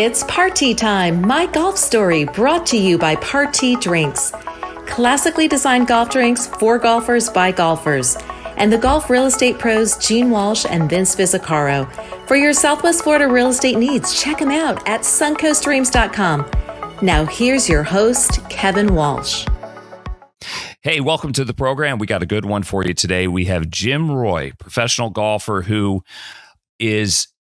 It's party time, my golf story, brought to you by Party Drinks. Classically designed golf drinks for golfers by golfers. And the golf real estate pros Gene Walsh and Vince Visicaro. For your Southwest Florida real estate needs, check them out at suncoastdreams.com. Now here's your host, Kevin Walsh. Hey, welcome to the program. We got a good one for you today. We have Jim Roy, professional golfer who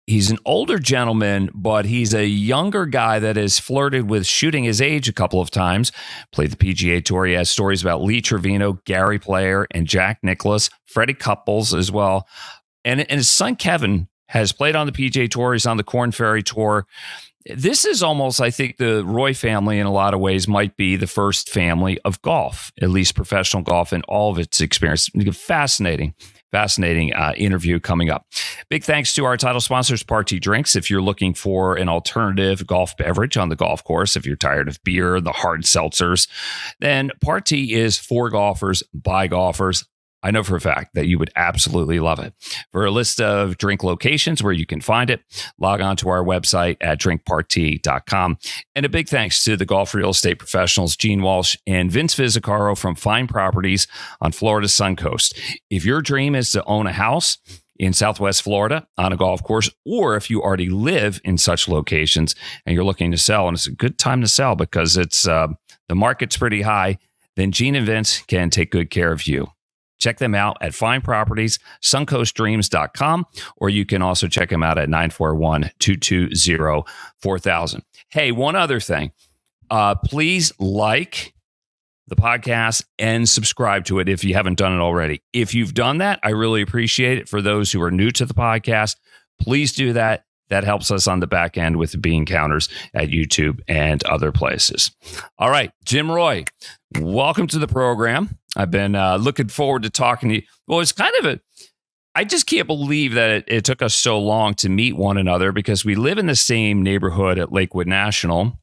he's an older gentleman, but he's a younger guy that has flirted with shooting his age a couple of times. Played the PGA Tour. He has stories about Lee Trevino, Gary Player, and Jack Nicklaus, Freddie Couples as well. And his son, Kevin, has played on the PGA Tour. He's on the Korn Ferry Tour. This is almost, I think, the Roy family in a lot of ways might be the first family of golf, at least professional golf and all of its experience. Fascinating interview coming up. Big thanks to our title sponsors, Party Drinks. If you're looking for an alternative golf beverage on the golf course, if you're tired of beer, the hard seltzers, then Party is for golfers, by golfers. I know for a fact that you would absolutely love it. For a list of drink locations where you can find it, log on to our website at drinkparty.com. And a big thanks to the golf real estate professionals, Gene Walsh and Vince Visicaro from Fine Properties on Florida's Suncoast. If your dream is to own a house in Southwest Florida on a golf course, or if you already live in such locations and you're looking to sell, and it's a good time to sell because it's the market's pretty high, then Gene and Vince can take good care of you. Check them out at Fine Properties, suncoastdreams.com, or you can also check them out at 941-220-4000. Hey, one other thing. Please like the podcast and subscribe to it if you haven't done it already. If you've done that, I really appreciate it. For those who are new to the podcast, please do that. That helps us on the back end with the bean counters at YouTube and other places. All right, Jim Roy, welcome to the program. I've been looking forward to talking to you. Well, it's kind of I just can't believe that it took us so long to meet one another because we live in the same neighborhood at Lakewood National.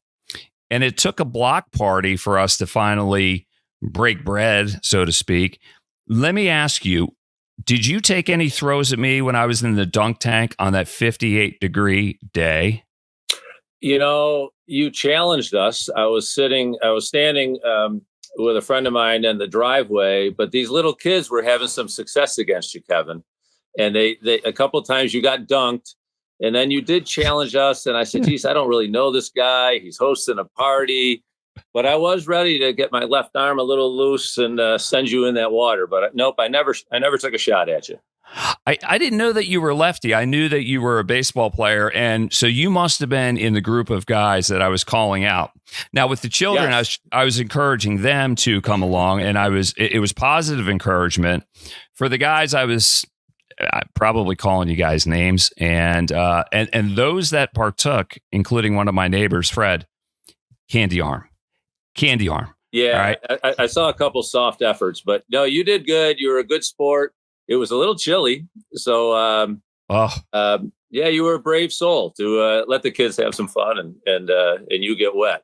And it took a block party for us to finally break bread, so to speak. Let me ask you, did you take any throws at me when I was in the dunk tank on that 58-degree day? You know, you challenged us. I was standing with a friend of mine in the driveway, but these little kids were having some success against you, Kevin. And they a couple of times you got dunked, and then you did challenge us. And I said, geez, I don't really know this guy. He's hosting a party. But I was ready to get my left arm a little loose and send you in that water. But nope, I never took a shot at you. I didn't know that you were lefty. I knew that you were a baseball player. And so you must have been in the group of guys that I was calling out. Now, with the children, yes. I was encouraging them to come along. And it was positive encouragement. For the guys, I was probably calling you guys names. And those that partook, including one of my neighbors, Fred, candy arm. Yeah, right. I saw a couple soft efforts, but no, you did good. You were a good sport. It was a little chilly, so yeah, you were a brave soul to let the kids have some fun and you get wet.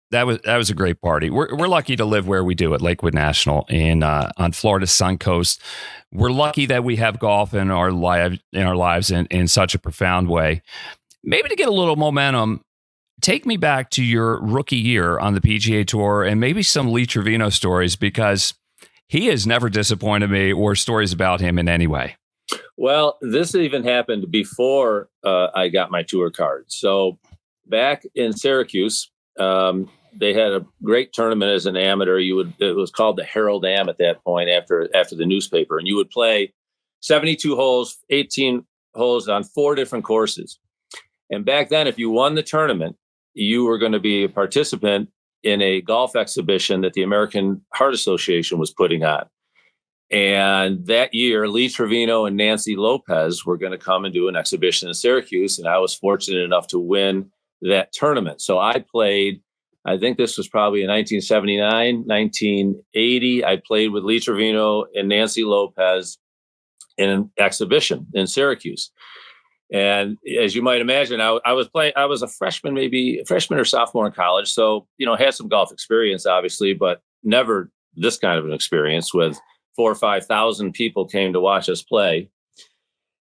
That was a great party. We're lucky to live where we do at Lakewood National on Florida's Suncoast. We're lucky that we have golf in our lives in such a profound way. Maybe to get a little momentum. Take me back to your rookie year on the PGA Tour and maybe some Lee Trevino stories, because he has never disappointed me, or stories about him in any way. Well, this even happened before I got my tour card. So back in Syracuse, they had a great tournament as an amateur. It was called the Herald Am at that point after the newspaper, and you would play 72 holes, 18 holes on 4 different courses. And back then, if you won the tournament, you were going to be a participant in a golf exhibition that the American Heart Association was putting on. And that year, Lee Trevino and Nancy Lopez were going to come and do an exhibition in Syracuse. And I was fortunate enough to win that tournament. So I played, I think this was probably in 1979, 1980. I played with Lee Trevino and Nancy Lopez in an exhibition in Syracuse. And as you might imagine, I was a freshman or sophomore in college. So, had some golf experience, obviously, but never this kind of an experience with 4,000 or 5,000 people came to watch us play.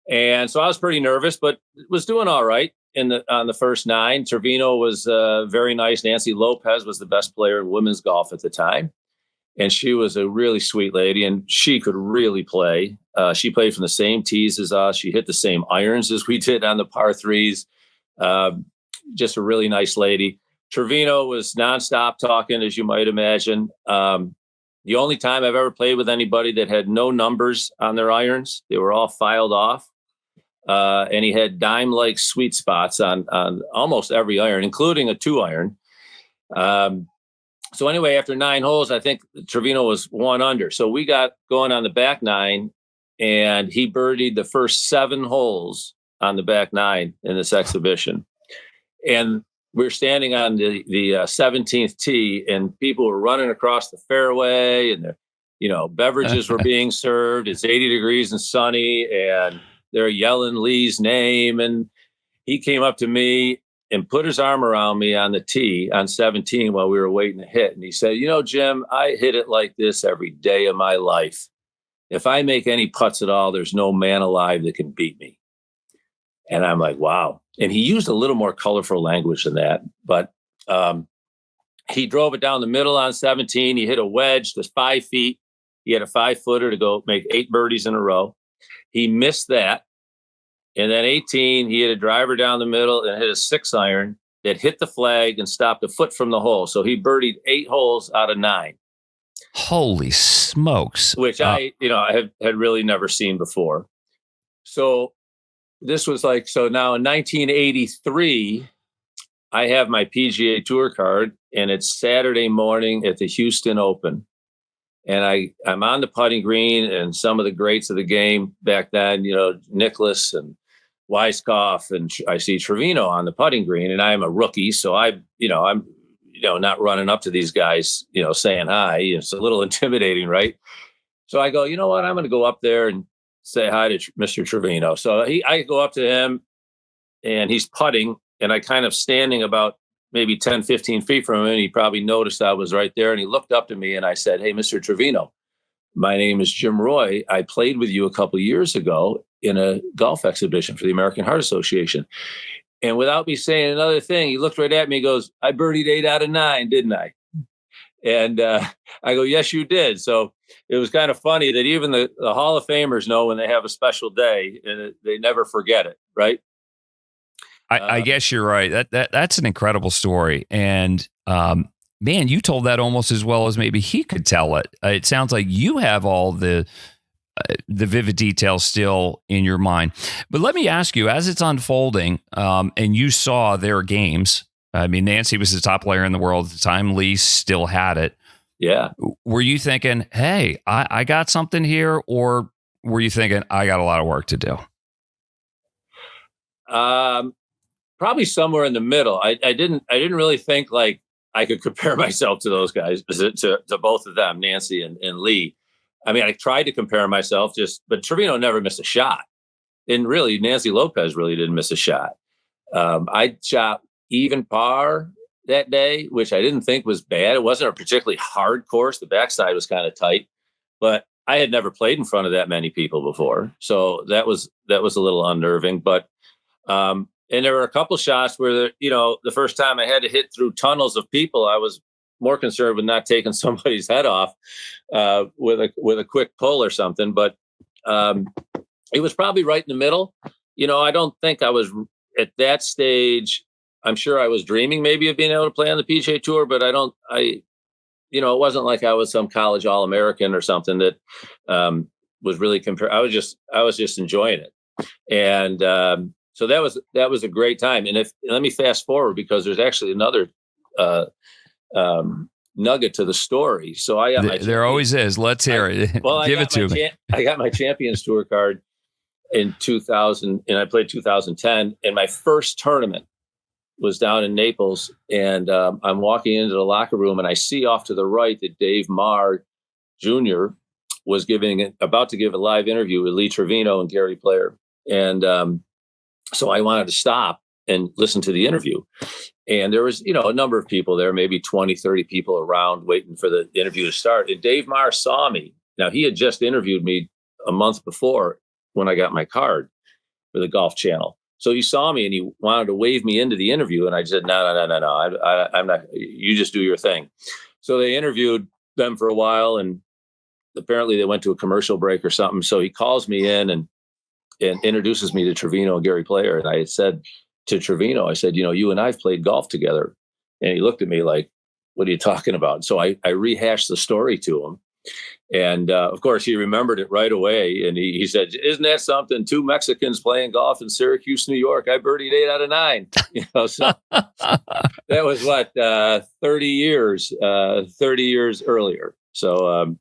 And so I was pretty nervous, but was doing all right. on the first 9. Trevino was very nice. Nancy Lopez was the best player in women's golf at the time. And she was a really sweet lady, and she could really play. She played from the same tees as us. She hit the same irons as we did on the par threes. Just a really nice lady. Trevino was nonstop talking, as you might imagine. The only time I've ever played with anybody that had no numbers on their irons, they were all filed off. And he had dime-like sweet spots on almost every iron, including a 2-iron. So anyway, after 9 holes, I think Trevino was 1 under. So we got going on the back 9, and he birdied the first 7 holes on the back 9 in this exhibition. And we're standing on the 17th tee, and people were running across the fairway, and beverages were being served. It's 80 degrees and sunny, and they're yelling Lee's name. And he came up to me and put his arm around me on the tee on 17 while we were waiting to hit. And he said, Jim, I hit it like this every day of my life. If I make any putts at all, there's no man alive that can beat me. And I'm like, wow. And he used a little more colorful language than that. But he drove it down the middle on 17. He hit a wedge to 5 feet. He had a 5-footer to go make 8 birdies in a row. He missed that. And then 18, he hit a driver down the middle and hit a 6-iron that hit the flag and stopped a foot from the hole. So he birdied 8 holes out of 9. Holy smokes. Which I had really never seen before. So this was so now in 1983, I have my PGA Tour card, and it's Saturday morning at the Houston Open. And I'm on the putting green, and some of the greats of the game back then, Nicklaus and Weiskopf, and I see Trevino on the putting green, and I'm a rookie. So I'm not running up to these guys, saying hi. It's a little intimidating, right? So I go, you know what? I'm going to go up there and say hi to Mr. Trevino. So I go up to him, and he's putting, and I kind of standing about maybe 10, 15 feet from him. And he probably noticed I was right there. And he looked up to me, and I said, hey, Mr. Trevino, my name is Jim Roy. I played with you a couple of years ago in a golf exhibition for the American Heart Association. And without me saying another thing, he looked right at me and goes, I birdied 8 out of 9, didn't I? And I go, yes, you did. So it was kind of funny that even the Hall of Famers know when they have a special day, and they never forget it, right? I guess you're right. That's an incredible story. And man, you told that almost as well as maybe he could tell it. It sounds like you have all the vivid details still in your mind. But let me ask you, as it's unfolding, and you saw their games. I mean, Nancy was the top player in the world at the time. Lee still had it. Yeah. Were you thinking, hey, I got something here? Or were you thinking, I got a lot of work to do? Probably somewhere in the middle. I didn't really think like I could compare myself to those guys, to both of them, Nancy and Lee. I mean, I tried to compare myself but Trevino never missed a shot. And really, Nancy Lopez really didn't miss a shot. I shot even par that day, which I didn't think was bad. It wasn't a particularly hard course. The backside was kind of tight, but I had never played in front of that many people before. So that was a little unnerving, but, and there were a couple shots where, the first time I had to hit through tunnels of people, I was more concerned with not taking somebody's head off with a quick pull or something. But it was probably right in the middle. I don't think I was at that stage. I'm sure I was dreaming maybe of being able to play on the PGA Tour, but it wasn't like I was some college All-American or something that was really compared. I was just enjoying it. And so that was a great time. And let me fast forward, because there's actually another nugget to the story. So I got there always is. Let's hear it. Well, give it to me. I got my Champions Tour card in 2000, and I played 2010. And my first tournament was down in Naples, and I'm walking into the locker room, and I see off to the right that Dave Marr Jr. was about to give a live interview with Lee Trevino and Gary Player. And so I wanted to stop and listen to the interview. And there was, a number of people there, maybe 20, 30 people around waiting for the interview to start. And Dave Marr saw me. Now, he had just interviewed me a month before when I got my card for the Golf Channel. So he saw me and he wanted to wave me into the interview. And I said, no. I'm not, you just do your thing. So they interviewed them for a while, and apparently they went to a commercial break or something. So he calls me in and introduces me to Trevino and Gary Player. And I had said to Trevino, I said, you and I've played golf together. And he looked at me like, what are you talking about? So I rehashed the story to him. And of course, he remembered it right away. And he said, isn't that something? 2 Mexicans playing golf in Syracuse, New York. I birdied 8 out of 9. So that was 30 years earlier. So,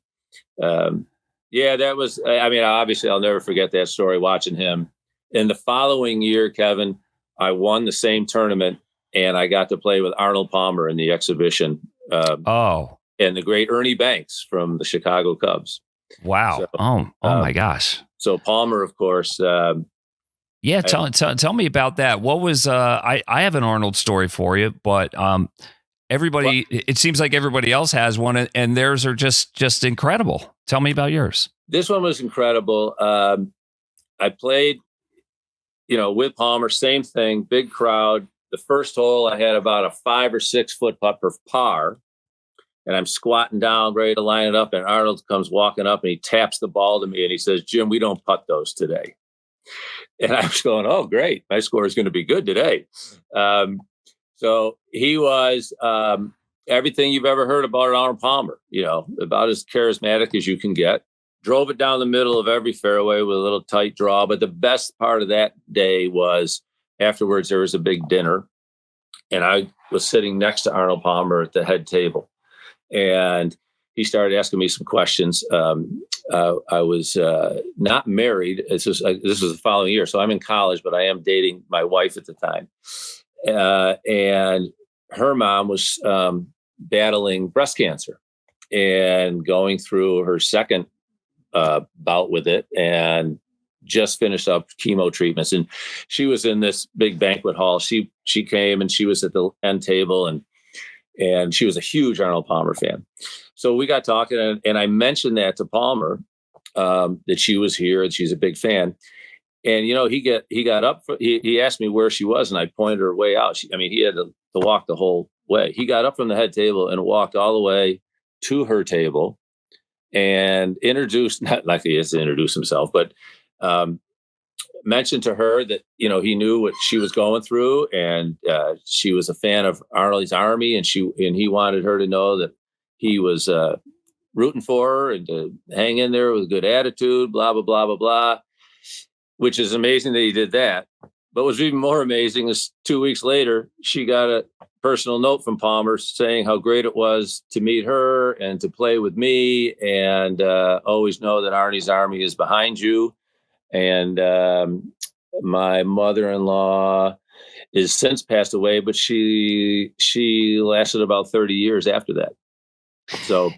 that was, obviously I'll never forget that story, watching him. And the following year, Kevin, I won the same tournament, and I got to play with Arnold Palmer in the exhibition. And the great Ernie Banks from the Chicago Cubs. Wow. So, my gosh. So Palmer, of course. Tell me about that. What was, I have an Arnold story for you, but it seems like everybody else has one, and theirs are just incredible. Tell me about yours. This one was incredible. I played, with Palmer, same thing, big crowd. The first hole, I had about a 5 or 6 foot putt per par. And I'm squatting down, ready to line it up. And Arnold comes walking up and he taps the ball to me and he says, Jim, we don't putt those today. And I was going, oh, great. My score is going to be good today. So he was everything you've ever heard about Arnold Palmer, about as charismatic as you can get. Drove it down the middle of every fairway with a little tight draw. But the best part of that day was afterwards, there was a big dinner. And I was sitting next to Arnold Palmer at the head table. And he started asking me some questions. I was not married. This was the following year. So I'm in college, but I am dating my wife at the time. And her mom was battling breast cancer and going through her second bout with it, and just finished up chemo treatments. And she was in this big banquet hall. She came and she was at the end table, and she was a huge Arnold Palmer fan. So we got talking, and I mentioned that to Palmer, that she was here and she's a big fan. And, he got up, he asked me where she was, and I pointed her way out. He had to walk the whole way. He got up from the head table and walked all the way to her table and introduced, not like he has to introduce himself, but mentioned to her that, he knew what she was going through, and she was a fan of Arnold's Army, and he wanted her to know that he was rooting for her and to hang in there with a good attitude, blah, blah, blah, blah, blah, which is amazing that he did that. But what's even more amazing is 2 weeks later, she got a personal note from Palmer saying how great it was to meet her and to play with me, and always know that Arnie's Army is behind you. And my mother-in-law is since passed away, but she lasted about 30 years after that. So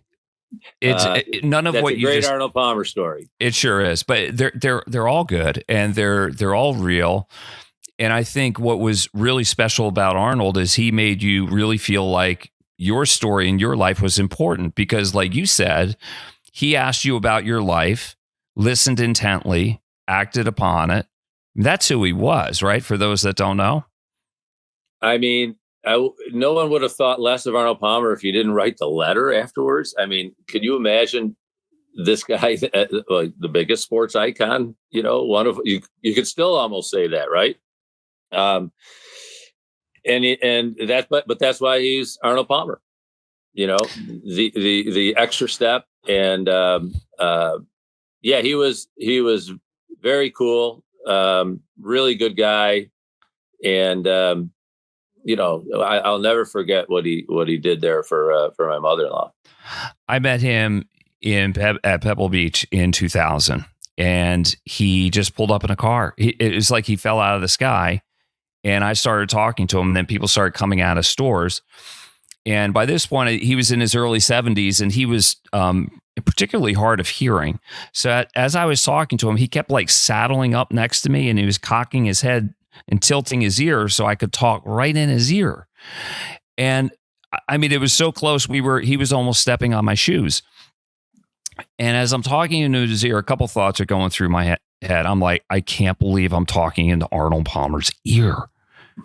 it's none of that's what a you great just, Arnold Palmer story. It sure is, but they're all good, and they're all real. And I think what was really special about Arnold is he made you really feel like your story and your life was important, because, like you said, he asked you about your life, listened intently, acted upon it. That's who he was, right? For those that don't know. No one would have thought less of Arnold Palmer if he didn't write the letter afterwards. Could you imagine this guy, like the biggest sports icon, one of you could still almost say that, right? But that's why he's Arnold Palmer, the extra step. And he was very cool, really good guy. And I'll never forget what he did there for my mother-in-law. I met him at Pebble Beach in 2000, and he just pulled up in a car. It was like he fell out of the sky, and I started talking to him, and then people started coming out of stores. And by this point, he was in his early 70s, and he was particularly hard of hearing. So as I was talking to him, he kept like saddling up next to me, and he was cocking his head and tilting his ear so I could talk right in his ear. And it was so close. He was almost stepping on my shoes. And as I'm talking into his ear, a couple thoughts are going through my head. head. I'm like, I can't believe I'm talking into Arnold Palmer's ear.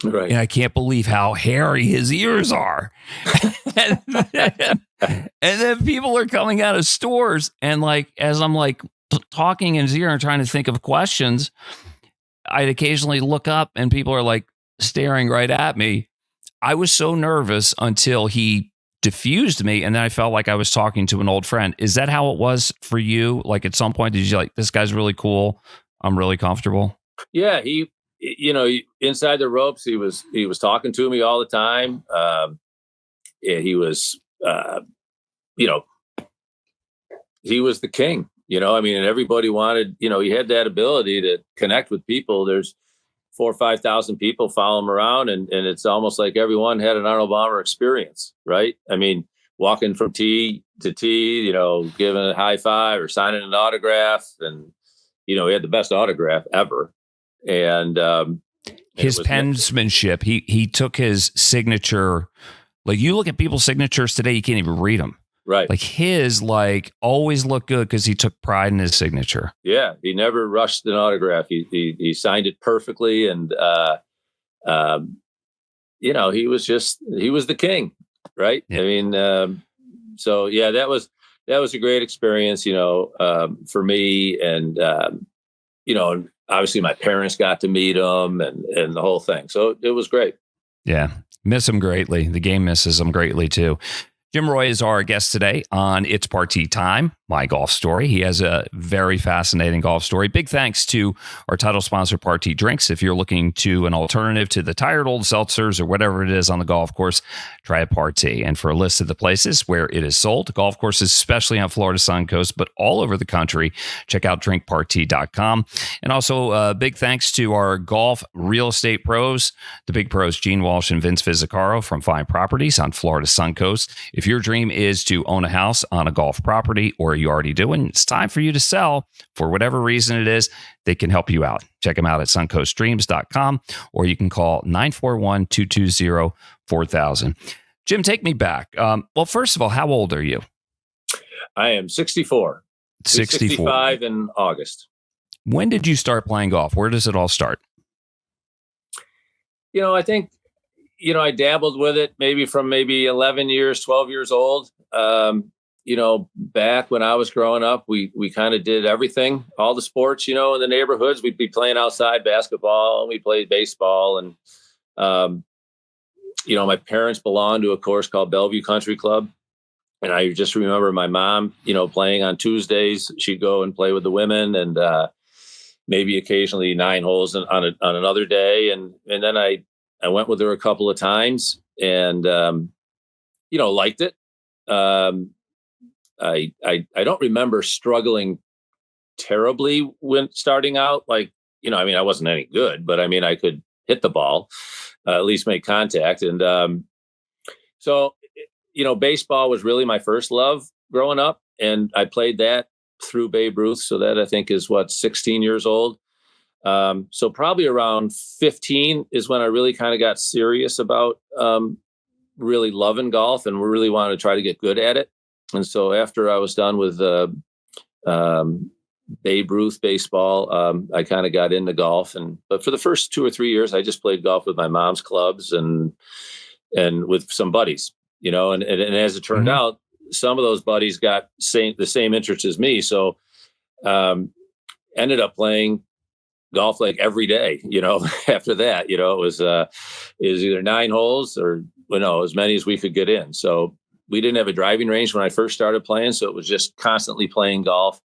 Right. And I can't believe how hairy his ears are. and then people are coming out of stores. And like, as I'm like talking in his ear and trying to think of questions, I'd occasionally look up and people are like staring right at me. I was so nervous until he diffused me. And then I felt like I was talking to an old friend. Is that how it was for you? Like at some point, did you like, this guy's really cool, I'm really comfortable? Yeah, inside the ropes, he was talking to me all the time. Yeah, he was, you know, he was the king. I mean, and everybody wanted. He had that ability to connect with people. There's 4,000 or 5,000 people follow him around, and it's almost like everyone had an Arnold Palmer experience, right? I mean, walking from tee to tee, giving a high five or signing an autograph, and he had the best autograph ever. And his penmanship, he took his signature. Like you look at people's signatures today, you can't even read them. Right. Like his, like always looked good because he took pride in his signature. Yeah, he never rushed an autograph. He signed it perfectly, and he was the king, right? Yeah. I mean, so yeah, that was a great experience, for me, and obviously my parents got to meet him, and the whole thing. So it was great. Yeah, miss him greatly. The game misses him greatly too. Jim Roy is our guest today on It's Party Time, my golf story. He has a very fascinating golf story. Big thanks to our title sponsor, Party Drinks. If you're looking to an alternative to the tired old seltzers or whatever it is on the golf course, try a Party. And for a list of the places where it is sold, golf courses, especially on Florida's Sun Coast, but all over the country, check out drinkparty.com. And also big thanks to our golf real estate pros, the big pros, Gene Walsh and Vince Vizzacaro from Fine Properties on Florida's Sun Coast. If your dream is to own a house on a golf property, or you already do, and it's time for you to sell for whatever reason it is, they can help you out. Check them out at suncoastdreams.com, or you can call 941-220-4000. Jim, take me back. Well, first of all, how old are you? I am 64. 65 in August. When did you start playing golf? Where does it all start? I think, I dabbled with it from 11 years, 12 years old. Back when I was growing up, we kind of did everything, all the sports, in the neighborhoods. We'd be playing outside basketball, and we played baseball. And, my parents belonged to a course called Bellevue Country Club. And I just remember my mom, playing on Tuesdays. She'd go and play with the women, and maybe occasionally 9 holes on another day. And then I went with her a couple of times, and, liked it. I don't remember struggling terribly when starting out. Like, I wasn't any good, but I could hit the ball, at least make contact. And so, baseball was really my first love growing up, and I played that through Babe Ruth. So that I think is 16 years old. So probably around 15 is when I really kind of got serious about really loving golf and really wanted to try to get good at it. And so after I was done with Babe Ruth baseball, I kind of got into golf. But for the first 2 or 3 years, I just played golf with my mom's clubs and with some buddies, and as it turned out, some of those buddies got the same interest as me. So ended up playing golf like every day, after that. It was either 9 holes or as many as we could get in. So we didn't have a driving range when I first started playing, so it was just constantly playing golf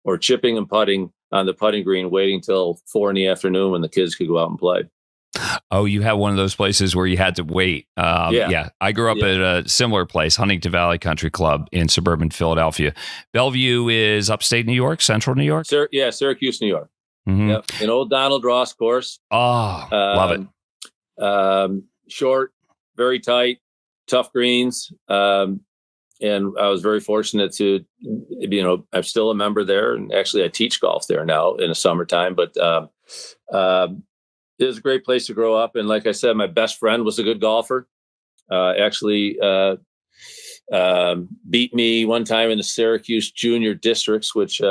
or chipping and putting on the putting green, waiting till 4 p.m. when the kids could go out and play. Oh, you have one of those places where you had to wait. Yeah. I grew up at a similar place, Huntington Valley Country Club in suburban Philadelphia. Bellevue is upstate New York, central New York? Syracuse, New York. Mm-hmm. Yep. An old Donald Ross course. Oh, love it. Short, very tight, tough greens. And I was very fortunate to, I'm still a member there. And actually I teach golf there now in the summertime, but it was a great place to grow up. And like I said, my best friend was a good golfer. Actually beat me one time in the Syracuse junior districts, which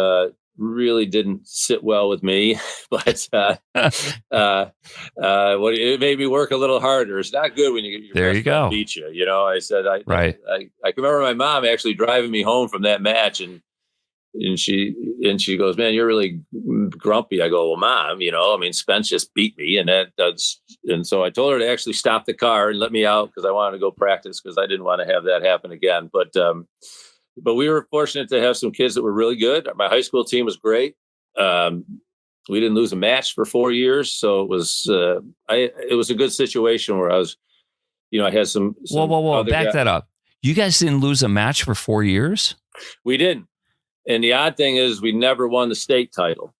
really didn't sit well with me, but it made me work a little harder. It's not good when your There best you friend go. beats you. You know, I said Right. I can remember my mom actually driving me home from that match, and she goes, "Man, you're really grumpy." I go, "Well, Mom, I mean, Spence just beat me, and so I told her to actually stop the car and let me out because I wanted to go practice because I didn't want to have that happen again." But we were fortunate to have some kids that were really good. My high school team was great. Um, we didn't lose a match for 4 years, so it was a good situation where I was, I had some Whoa. other Back guys. that up. You guys didn't lose a match for 4 years? We didn't. And the odd thing is, we never won the state title.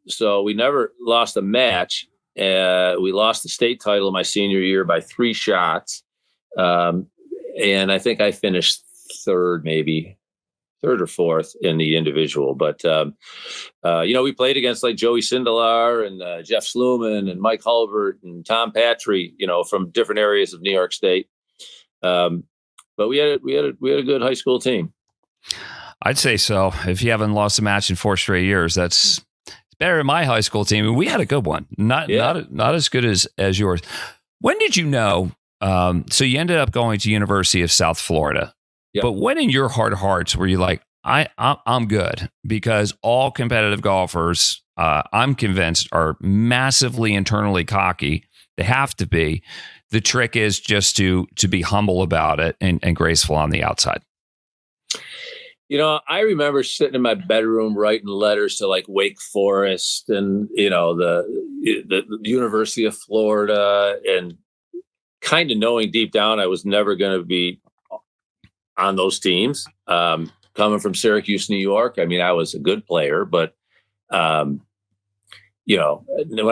So we never lost a match. We lost the state title my senior year by 3 shots. And I think I finished maybe third or fourth in the individual. But, we played against like Joey Sindelar and Jeff Sluman and Mike Hulbert and Tom Patry, from different areas of New York State. But we had a good high school team. I'd say so. If you haven't lost a match in 4 straight years, that's better than my high school team. We had a good one, not as good as yours. When did you know? So you ended up going to University of South Florida, but when in your heart of hearts were you like, I'm good? Because all competitive golfers, I'm convinced, are massively internally cocky. They have to be. The trick is just to be humble about it and graceful on the outside. I remember sitting in my bedroom writing letters to like Wake Forest and, the University of Florida, and kind of knowing deep down I was never going to be on those teams. Coming from Syracuse, New York, I mean, I was a good player, but, when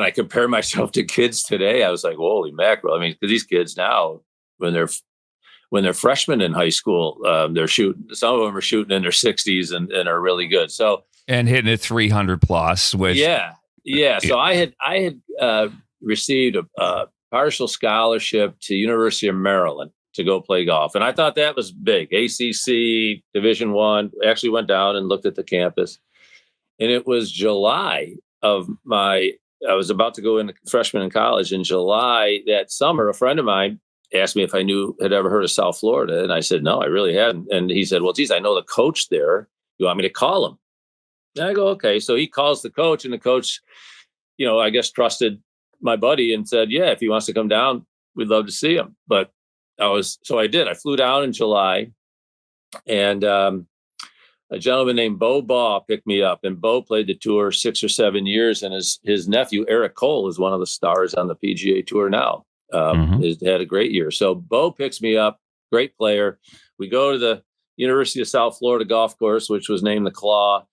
I compare myself to kids today, I was like, holy mackerel. I mean, because these kids now, when they're freshmen in high school, they're shooting. Some of them are shooting in their 60s and are really good. So and hitting it 300 plus. Which yeah. So I had received a partial scholarship to University of Maryland to go play golf, and I thought that was big. ACC Division I. Actually went down and looked at the campus, and it was July I was about to go into freshman in college. In July that summer, a friend of mine asked me if I had ever heard of South Florida. And I said, no, I really hadn't. And he said, well, geez, I know the coach there. You want me to call him? And I go, okay. So he calls the coach, and the coach, I guess trusted my buddy and said, yeah, if he wants to come down, we'd love to see him. But so I did. I flew down in July, and a gentleman named Bo Baugh picked me up, and Bo played the tour 6 or 7 years. And his nephew, Eric Cole, is one of the stars on the PGA Tour now. Has had a great year. So Bo picks me up, great player. We go to the University of South Florida golf course, which was named the Claw.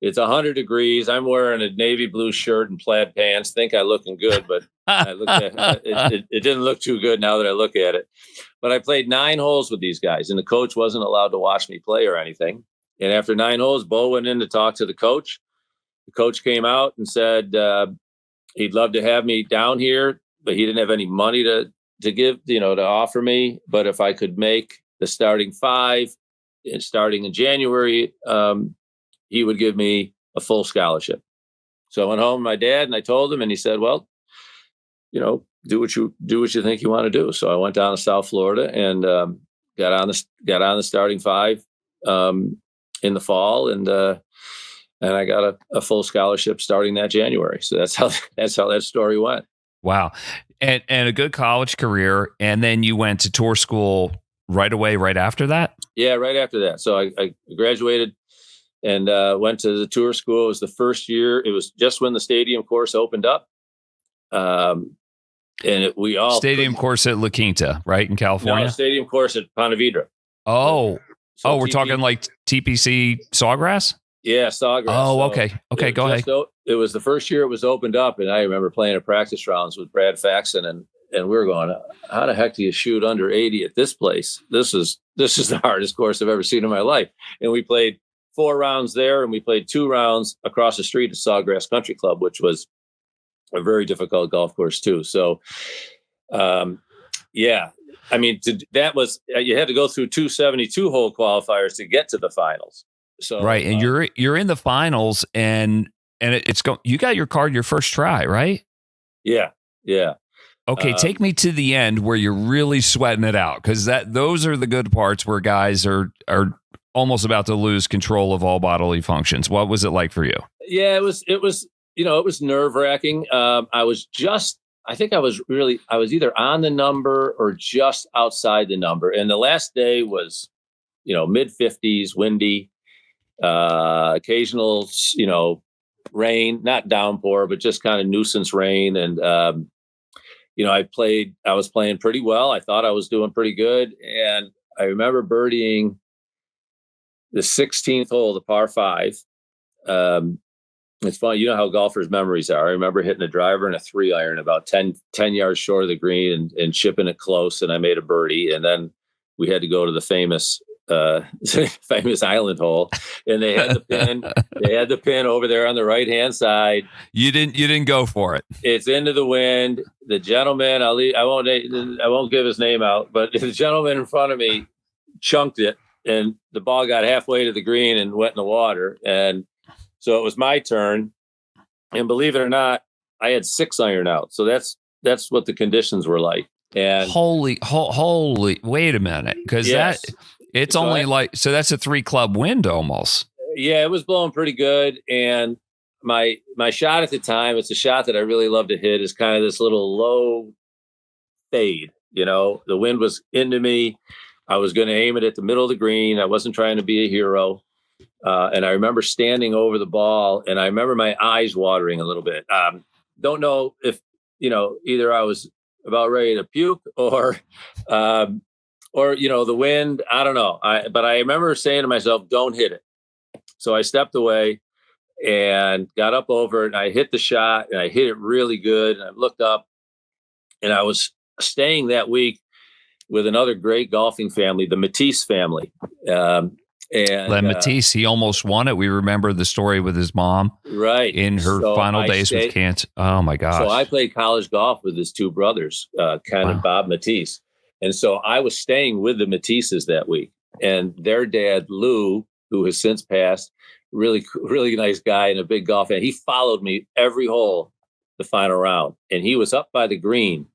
It's 100 degrees. I'm wearing a navy blue shirt and plaid pants. Think I'm looking good, but I looked at it didn't look too good now that I look at it. But I played 9 holes with these guys, and the coach wasn't allowed to watch me play or anything. And after 9 holes, Bo went in to talk to the coach. The coach came out and said he'd love to have me down here, but he didn't have any money to give, to offer me. But if I could make the starting 5 and starting in January, he would give me a full scholarship. So I went home to my dad and I told him, and he said, well, do what you think you want to do. So I went down to South Florida and got on the starting 5 in the fall, and I got a full scholarship starting that January. So that's how that story went. Wow. And a good college career. And then you went to tour school right away, right after that? Yeah, right after that. So I graduated and went to the tour school. It was the first year. It was just when the stadium course opened up. We all stadium course at La Quinta, right, in California? No, stadium course at Ponte Vedra. Oh, we're talking like TPC Sawgrass? Yeah, Sawgrass. Oh, okay. Okay, go ahead. It was the first year it was opened up, and I remember playing a practice rounds with Brad Faxon, and we were going, how the heck do you shoot under 80 at this place? This is the hardest course I've ever seen in my life. And we played 4 rounds there, and we played 2 rounds across the street at Sawgrass Country Club, which was a very difficult golf course too. So, yeah, I mean, that was, you had to go through 2 72-hole qualifiers to get to the finals. So right, and you're in the finals, and it's go. You got your card your first try, right? Yeah. Okay, take me to the end where you're really sweating it out, because those are the good parts where guys are almost about to lose control of all bodily functions. What was it like for you? Yeah, it was it was nerve wracking. I think I was either on the number or just outside the number. And the last day was, mid 50s, windy, occasional, rain, not downpour, but just kind of nuisance rain. And, I was playing pretty well. I thought I was doing pretty good. And I remember birdieing the 16th hole, the par five. It's funny, you know how golfers' memories are. I remember hitting a driver and a 3-iron about 10 yards short of the green and chipping it close, and I made a birdie. And then we had to go to the famous island hole, and they had the pin. They had the pin over there on the right-hand side. You didn't go for it. It's into the wind. The gentleman, I won't give his name out, but the gentleman in front of me chunked it, and the ball got halfway to the green and went in the water. And so it was my turn, and believe it or not, I had 6-iron out. So that's what the conditions were like. And holy, wait a minute, because yes. It's So only so that's a 3-club wind almost. Yeah, it was blowing pretty good. And my shot at the time, it's a shot that I really love to hit, is kind of this little low fade. The wind was into me. I was going to aim it at the middle of the green. I wasn't trying to be a hero. And I remember standing over the ball, and I remember my eyes watering a little bit. Don't know if, either I was about ready to puke or the wind, I don't know. But I remember saying to myself, don't hit it. So I stepped away and got up over it, and I hit the shot, and I hit it really good. And I looked up, and I was staying that week with another great golfing family, the Matisse family. And Len Matisse, he almost won it. We remember the story with his mom, right, in her final days with cancer. Oh my gosh! So I played college golf with his two brothers, Ken and Bob Matisse, and so I was staying with the Matisses that week. And their dad, Lou, who has since passed, really nice guy and a big golf fan. He followed me every hole, the final round, and he was up by the green,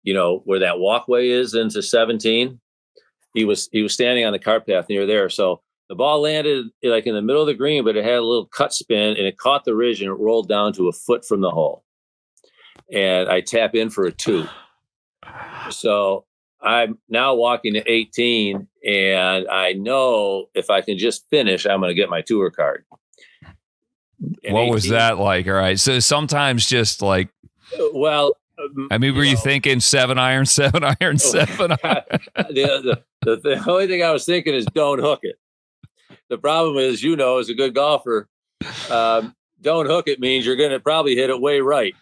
where that walkway is into 17. He was standing on the cart path near there. So the ball landed like in the middle of the green, but it had a little cut spin, and it caught the ridge, and it rolled down to a foot from the hole. And I tap in for a 2. So I'm now walking to 18, and I know if I can just finish, I'm going to get my tour card. And what was that like? All right. So sometimes just like, well, I mean, were you thinking 7-iron, 7-iron, 7-iron? The only thing I was thinking is don't hook it. The problem is, as a good golfer, don't hook it means you're going to probably hit it way right?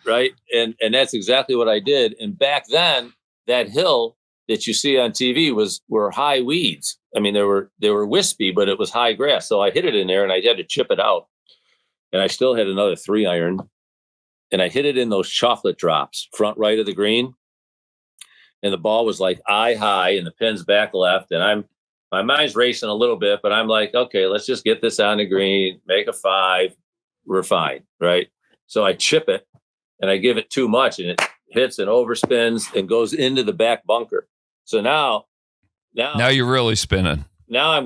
And that's exactly what I did. And back then, that hill that you see on TV were high weeds. I mean, they were wispy, but it was high grass. So I hit it in there, and I had to chip it out. And I still had another 3-iron, and I hit it in those chocolate drops, front right of the green. And the ball was like eye high, and the pin's back left. And my mind's racing a little bit, but I'm like, okay, let's just get this on the green, make a 5. We're fine, right? So I chip it, and I give it too much, and it hits and overspins and goes into the back bunker. So now you're really spinning. Now I'm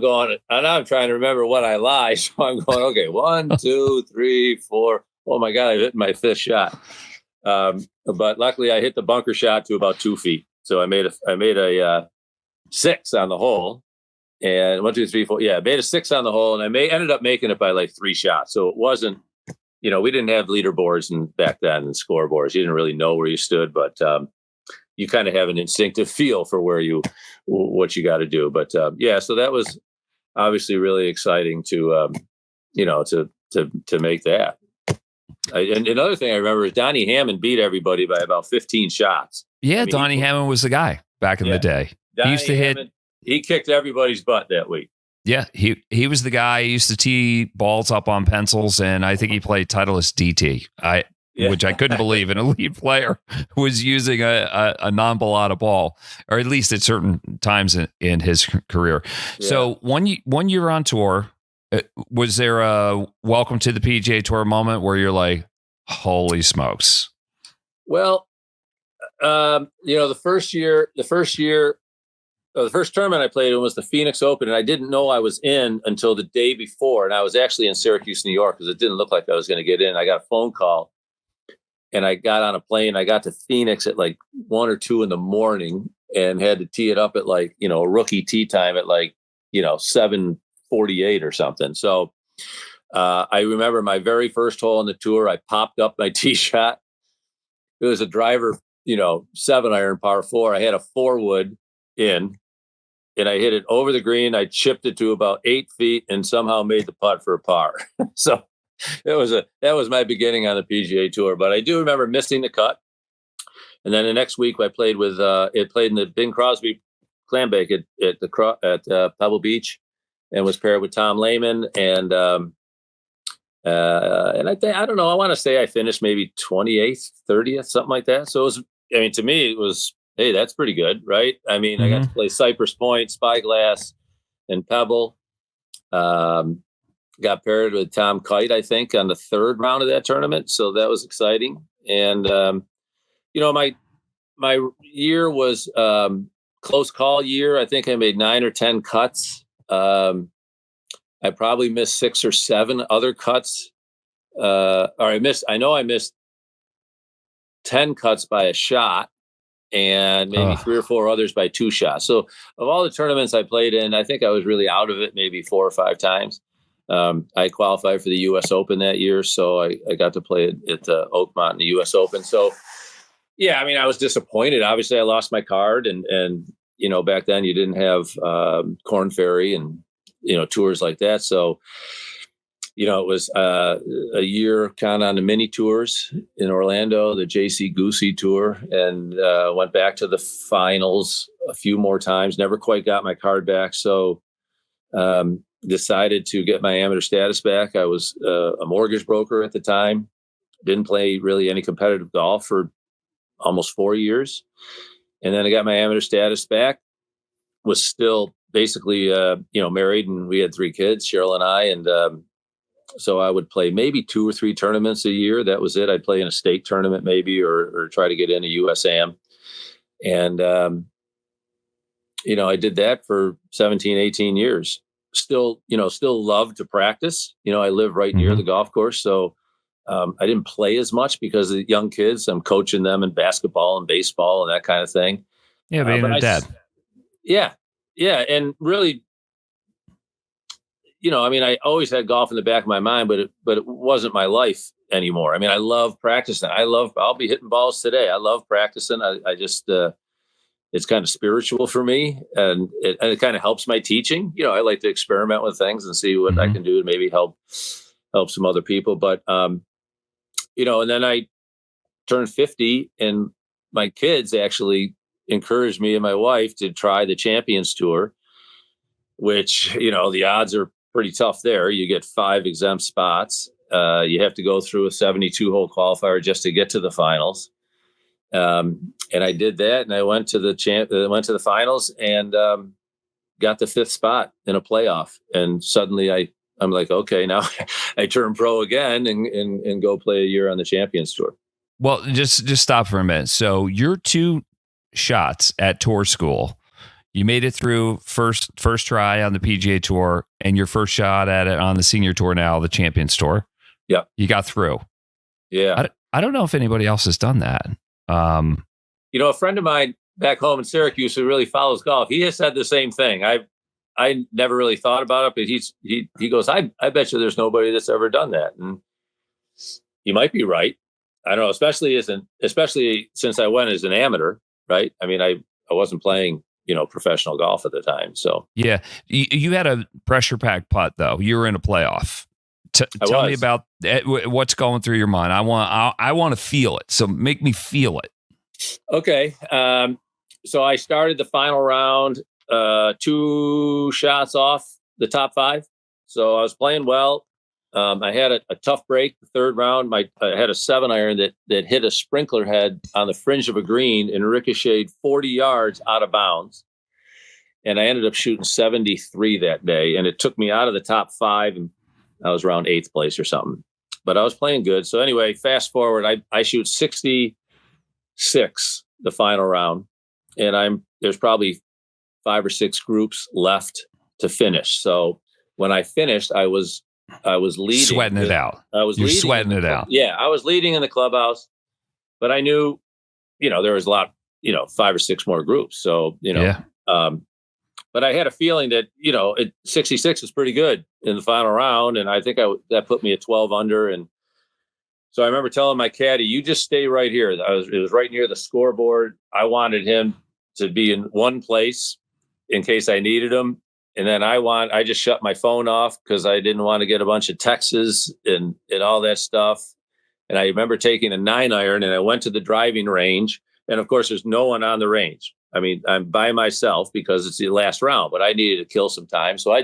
trying to remember what I lie. So I'm going, okay, 1, 2, 3, 4. Oh my God, I hit my 5th shot. But luckily I hit the bunker shot to about 2 feet. So I made a 6 on the hole, and 1, 2, 3, 4. Yeah, I made a 6 on the hole, and I ended up making it by like 3 shots. So it wasn't, we didn't have leaderboards back then and scoreboards. You didn't really know where you stood, but you kind of have an instinctive feel for what you got to do. But so that was obviously really exciting to make that. And another thing I remember is Donnie Hammond beat everybody by about 15 shots. Yeah, Donnie Hammond was the guy back in the day. Donnie He used to hit. He kicked everybody's butt that week. Yeah, he was the guy. He used to tee balls up on pencils, and I think he played Titleist DT. Which I couldn't believe an elite player was using a non-balata ball, or at least at certain times in his career. Yeah. So when you're on tour, Was there a welcome to the PGA Tour moment where you're like, holy smokes? Well, the first tournament I played in was the Phoenix Open, and I didn't know I was in until the day before. And I was actually in Syracuse, New York, because it didn't look like I was going to get in. I got a phone call, and I got on a plane. I got to Phoenix at like 1 or 2 in the morning and had to tee it up at like, a rookie tee time at like, 7:48 or something. So I remember my very first hole on the tour, I popped up my tee shot. It was a driver, 7-iron par 4. I had a 4-wood in, and I hit it over the green. I chipped it to about 8 feet and somehow made the putt for a par. So that was my beginning on the PGA Tour. But I do remember missing the cut. And then the next week I played with it played in the Bing Crosby Clambake at Pebble Beach, and was paired with Tom Lehman. And I think, I don't know, I want to say I finished maybe 28th, 30th, something like that. So it was, to me, it was, hey, that's pretty good, right? I mean, I got to play Cypress Point, Spyglass, and Pebble. Got paired with Tom Kite, I think, on the 3rd round of that tournament. So that was exciting. And, my year was close call year. I think I made 9 or 10 cuts. I probably missed 6 or 7 other cuts. I missed 10 cuts by a shot, and maybe 3 or 4 others by 2 shots. So of all the tournaments I played in, I think I was really out of it maybe 4 or 5 times. I qualified for the U.S. Open that year, so I got to play at Oakmont in the U.S. Open. So, yeah, I mean, I was disappointed. Obviously, I lost my card, and back then you didn't have Korn Ferry and tours like that. So, it was a year kind of on the mini tours in Orlando, the JC Goosey Tour, and went back to the finals a few more times. Never quite got my card back, so decided to get my amateur status back. I was a mortgage broker at the time. Didn't play really any competitive golf for almost 4 years, and then I got my amateur status back. Was still basically married, and we had 3 kids, Cheryl and I, and so I would play maybe 2 or 3 tournaments a year. That was it. I'd play in a state tournament maybe, or try to get in a USAM. And, I did that for 17, 18 years. Still love to practice. I live right near the golf course. So I didn't play as much because of the young kids. I'm coaching them in basketball and baseball and that kind of thing. Yeah, being a dad. Yeah. Yeah. And really, I always had golf in the back of my mind, but it wasn't my life anymore. I mean, I love practicing. I'll be hitting balls today. I love practicing. I just, it's kind of spiritual for me, and it kind of helps my teaching. I like to experiment with things and see what I can do to maybe help some other people. But, and then I turned 50, and my kids actually encouraged me and my wife to try the Champions Tour, which, the odds are pretty tough there. You get 5 exempt spots. You have to go through a 72-hole qualifier just to get to the finals. And I did that, and I went to the finals, and got the 5th spot in a playoff. And suddenly I'm like, okay, now I turn pro again and go play a year on the Champions Tour. Well, just stop for a minute. So your 2 shots at tour school, you made it through first try on the PGA Tour, and your first shot at it on the Senior Tour now, the Champions Tour. Yeah. You got through. Yeah. I don't know if anybody else has done that. A friend of mine back home in Syracuse who really follows golf, he has said the same thing. I never really thought about it, but he goes, I bet you there's nobody that's ever done that. And he might be right. I don't know, especially since I went as an amateur, right? I mean, I wasn't playing professional golf at the time. So yeah, you had a pressure pack putt though. You were in a playoff. Tell me about what's going through your mind. I want to feel it. So make me feel it. Okay. So I started the final round, 2 shots off the top 5. So I was playing well. I had a tough break the 3rd round. I had a 7-iron that hit a sprinkler head on the fringe of a green and ricocheted 40 yards out of bounds. and I ended up shooting 73 that day, and it took me out of the top 5, and I was around 8th place or something. But I was playing good. So anyway, fast forward, I shoot 66 the final round, and there's probably 5 or 6 groups left to finish. So when I finished, I was leading, sweating it out. I was leading, sweating it out. Yeah, I was leading in the clubhouse, but I knew, there was a lot, 5 or 6 more groups. So but I had a feeling that 66 is pretty good in the final round, and I think that put me at 12 under. And so I remember telling my caddy, "You just stay right here." It was right near the scoreboard. I wanted him to be in one place in case I needed him. And then I just shut my phone off because I didn't want to get a bunch of texts and all that stuff. And I remember taking a 9-iron, and I went to the driving range. And of course, there's no one on the range. I mean, I'm by myself because it's the last round, but I needed to kill some time. So I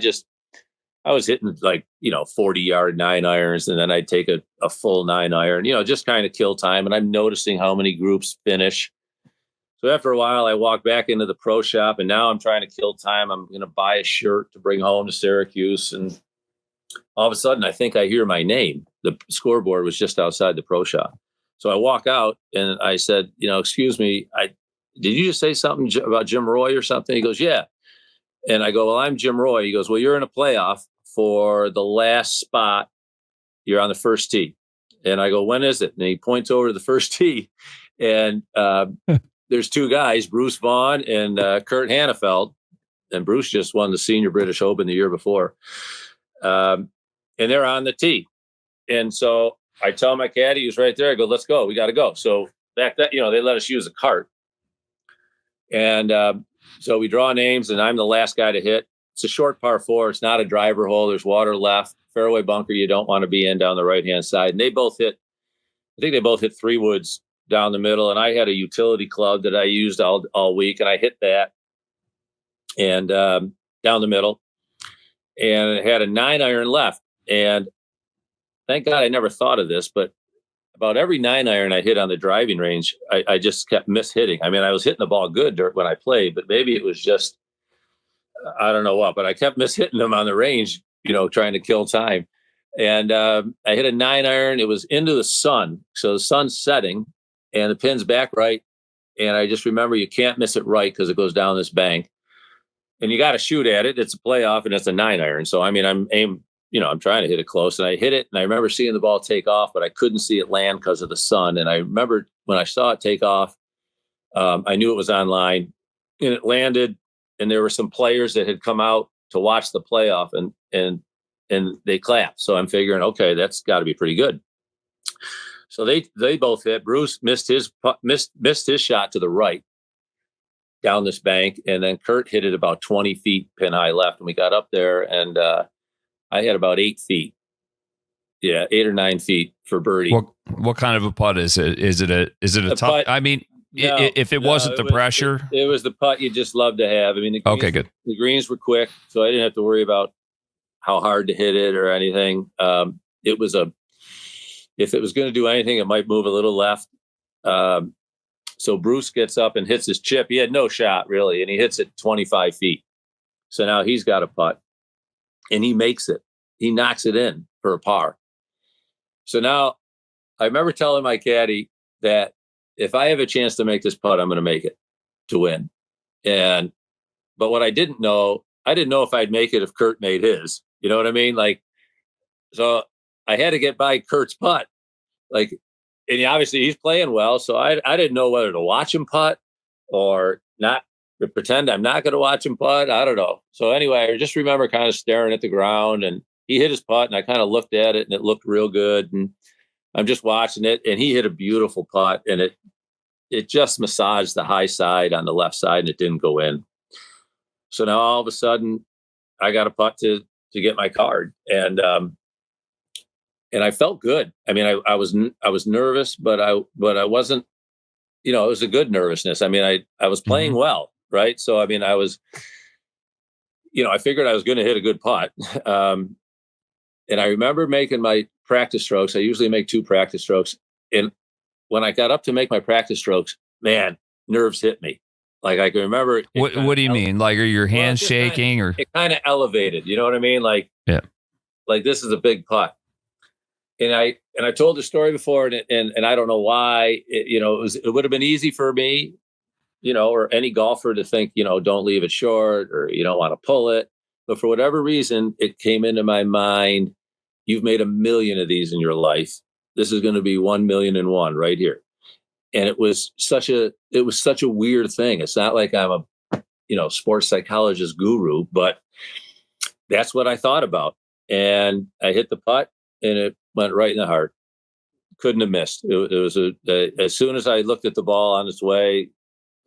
was hitting 40-yard 9-irons, and then I'd take a full 9-iron, just kind of kill time. And I'm noticing how many groups finish. So after a while, I walked back into the pro shop, and now I'm trying to kill time. I'm going to buy a shirt to bring home to Syracuse. And all of a sudden, I think I hear my name. The scoreboard was just outside the pro shop. So I walk out, and I said, "Excuse me, did you just say something about Jim Roy or something?" He goes, "Yeah." And I go, "Well, I'm Jim Roy." He goes, "Well, you're in a playoff for the last spot. You're on the first tee." And I go, "When is it?" And he points over to the first tee, and there's 2 guys, Bruce Vaughn and Kurt Hannafeld. And Bruce just won the Senior British Open the year before. And they're on the tee. And so I tell my caddy, who's right there, I go, "Let's go. We got to go." So back then, they let us use a cart. And so we draw names, and I'm the last guy to hit. It's a short par 4. It's not a driver hole. There's water left. Fairway bunker you don't want to be in down the right-hand side. And I think they both hit 3 woods down the middle. And I had a utility club that I used all week, and I hit that and down the middle. And it had a 9-iron left. And thank God I never thought of this, but about every 9-iron I hit on the driving range, I just kept mishitting. I mean, I was hitting the ball good when I played, but maybe it was just, I don't know what, but I kept mishitting them on the range, trying to kill time. And I hit a 9-iron. It was into the sun. So the sun's setting and the pin's back right. And I just remember you can't miss it right because it goes down this bank. And you got to shoot at it. It's a playoff, and it's a 9-iron. So, I mean, I'm trying to hit it close, and I hit it, and I remember seeing the ball take off, but I couldn't see it land because of the sun. And I remember when I saw it take off, I knew it was on line, and it landed, and there were some players that had come out to watch the playoff, and they clapped. So I'm figuring, okay, that's got to be pretty good. So they both hit. Bruce missed his shot to the right down this bank, and then Kurt hit it about 20 feet pin high left, and we got up there, and I had about 8 feet. Yeah, 8 or 9 feet for birdie. What kind of a putt is it? Is it a tough? Putt, I mean, if it wasn't the pressure, it was the putt you just love to have. I mean, okay, good. The greens were quick, so I didn't have to worry about how hard to hit it or anything. If it was going to do anything, it might move a little left. So Bruce gets up and hits his chip. He had no shot really, and he hits it 25 feet. So now he's got a putt, and he makes it. He knocks it in for a par. So now I remember telling my caddy that if I have a chance to make this putt, I'm going to make it to win. But what I didn't know if I'd make it if Kurt made his. You know what I mean? So I had to get by Kurt's putt. And obviously he's playing well, so I didn't know whether to watch him putt or not, to pretend I'm not going to watch him putt. I don't know. So anyway, I just remember kind of staring at the ground, and he hit his putt, and I kind of looked at it, and it looked real good. And I'm just watching it, and he hit a beautiful putt, and it just massaged the high side on the left side, and it didn't go in. So now all of a sudden, I got a putt to get my card, and I felt good. I mean, I was nervous, but I wasn't. It was a good nervousness. I mean, I was playing well, right? So I mean, I was. I figured I was going to hit a good putt, and I remember making my practice strokes. I usually make 2 practice strokes, and when I got up to make my practice strokes, man, nerves hit me. Like I can remember. What do you mean? Like, are your hands shaking or? It kind of elevated. You know what I mean? Like, yeah, like this is a big putt. And I told the story before, and I don't know why. It would have been easy for me, or any golfer to think, don't leave it short, or you don't want to pull it. But for whatever reason, it came into my mind. You've made 1 million of these in your life. This is going to be 1,000,001 right here. And it was such a weird thing. It's not like I'm a, sports psychologist guru, but that's what I thought about. And I hit the putt and it went right in the heart. Couldn't have missed. It was as soon as I looked at the ball on its way,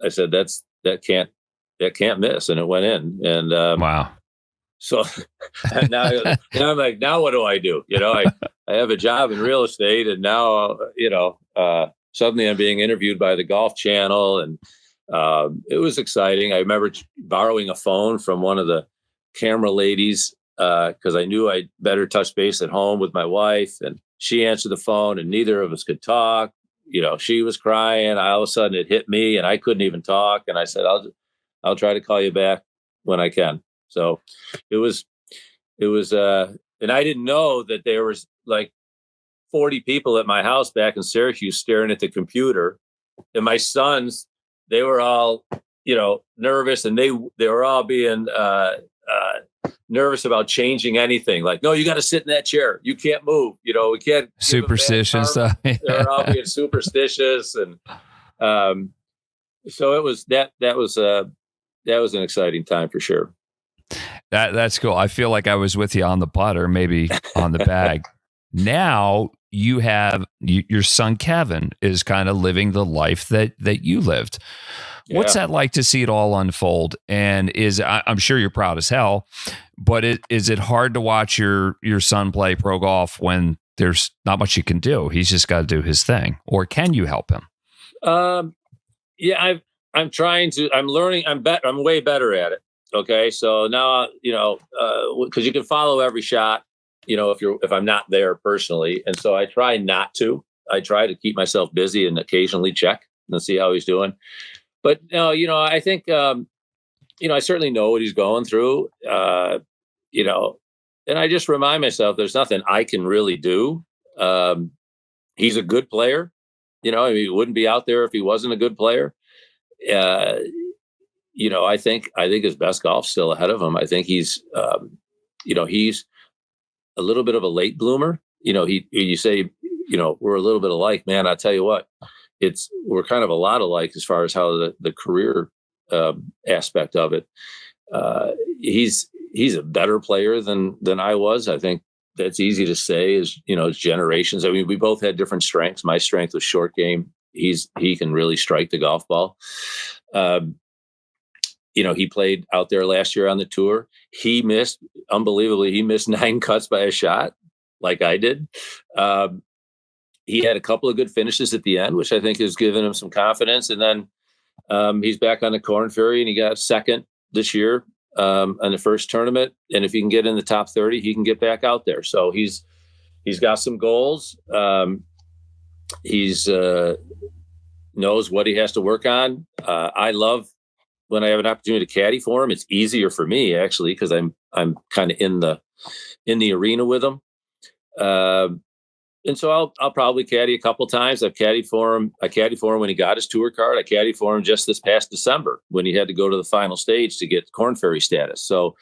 I said, that can't miss. And it went in. And, wow. So now I'm like, now what do I do? I have a job in real estate, and now, suddenly I'm being interviewed by the Golf Channel, and it was exciting. I remember borrowing a phone from one of the camera ladies because I knew I'd better touch base at home with my wife, and she answered the phone, and neither of us could talk. She was crying. All of a sudden it hit me, and I couldn't even talk. And I said, I'll try to call you back when I can. So it was, and I didn't know that there was like 40 people at my house back in Syracuse staring at the computer, and my sons, they were all, nervous, and they were all being nervous about changing anything. Like, no, you got to sit in that chair. You can't move. We can't. Superstitious stuff. They were all being superstitious, and so it was that was an exciting time for sure. That's cool. I feel like I was with you on the putt or maybe on the bag. Now you have your son Kevin is kind of living the life that you lived. Yeah. What's that like to see it all unfold? And I'm sure you're proud as hell, but is it hard to watch your son play pro golf when there's not much you can do? He's just got to do his thing, or can you help him? Yeah, I'm trying to. I'm learning. I'm way better at it. Okay, so now because you can follow every shot, if I'm not there personally, and so I try not to. I try to keep myself busy and occasionally check and see how he's doing. But no, I think I certainly know what he's going through. And I just remind myself there's nothing I can really do. He's a good player. He wouldn't be out there if he wasn't a good player. I think his best golf's still ahead of him. I think he's he's a little bit of a late bloomer. You say, we're a little bit alike, man. I tell you what, we're kind of a lot alike as far as how the career aspect of it. He's a better player than I was. I think that's easy to say as generations. I mean, we both had different strengths. My strength was short game. He can really strike the golf ball. He played out there last year on the tour. He missed 9 cuts by a shot like I did. He had a couple of good finishes at the end, which I think has given him some confidence. And then he's back on the Korn Ferry, and he got second this year in the first tournament. And if he can get in the top 30, he can get back out there. So he's got some goals. He's knows what he has to work on. I love when I have an opportunity to caddy for him. It's easier for me actually because I'm kind of in the arena with him. And so I'll probably caddy a couple times. I've caddied for him. I caddied for him when he got his tour card. I caddied for him just this past December when he had to go to the final stage to get Korn Ferry status. So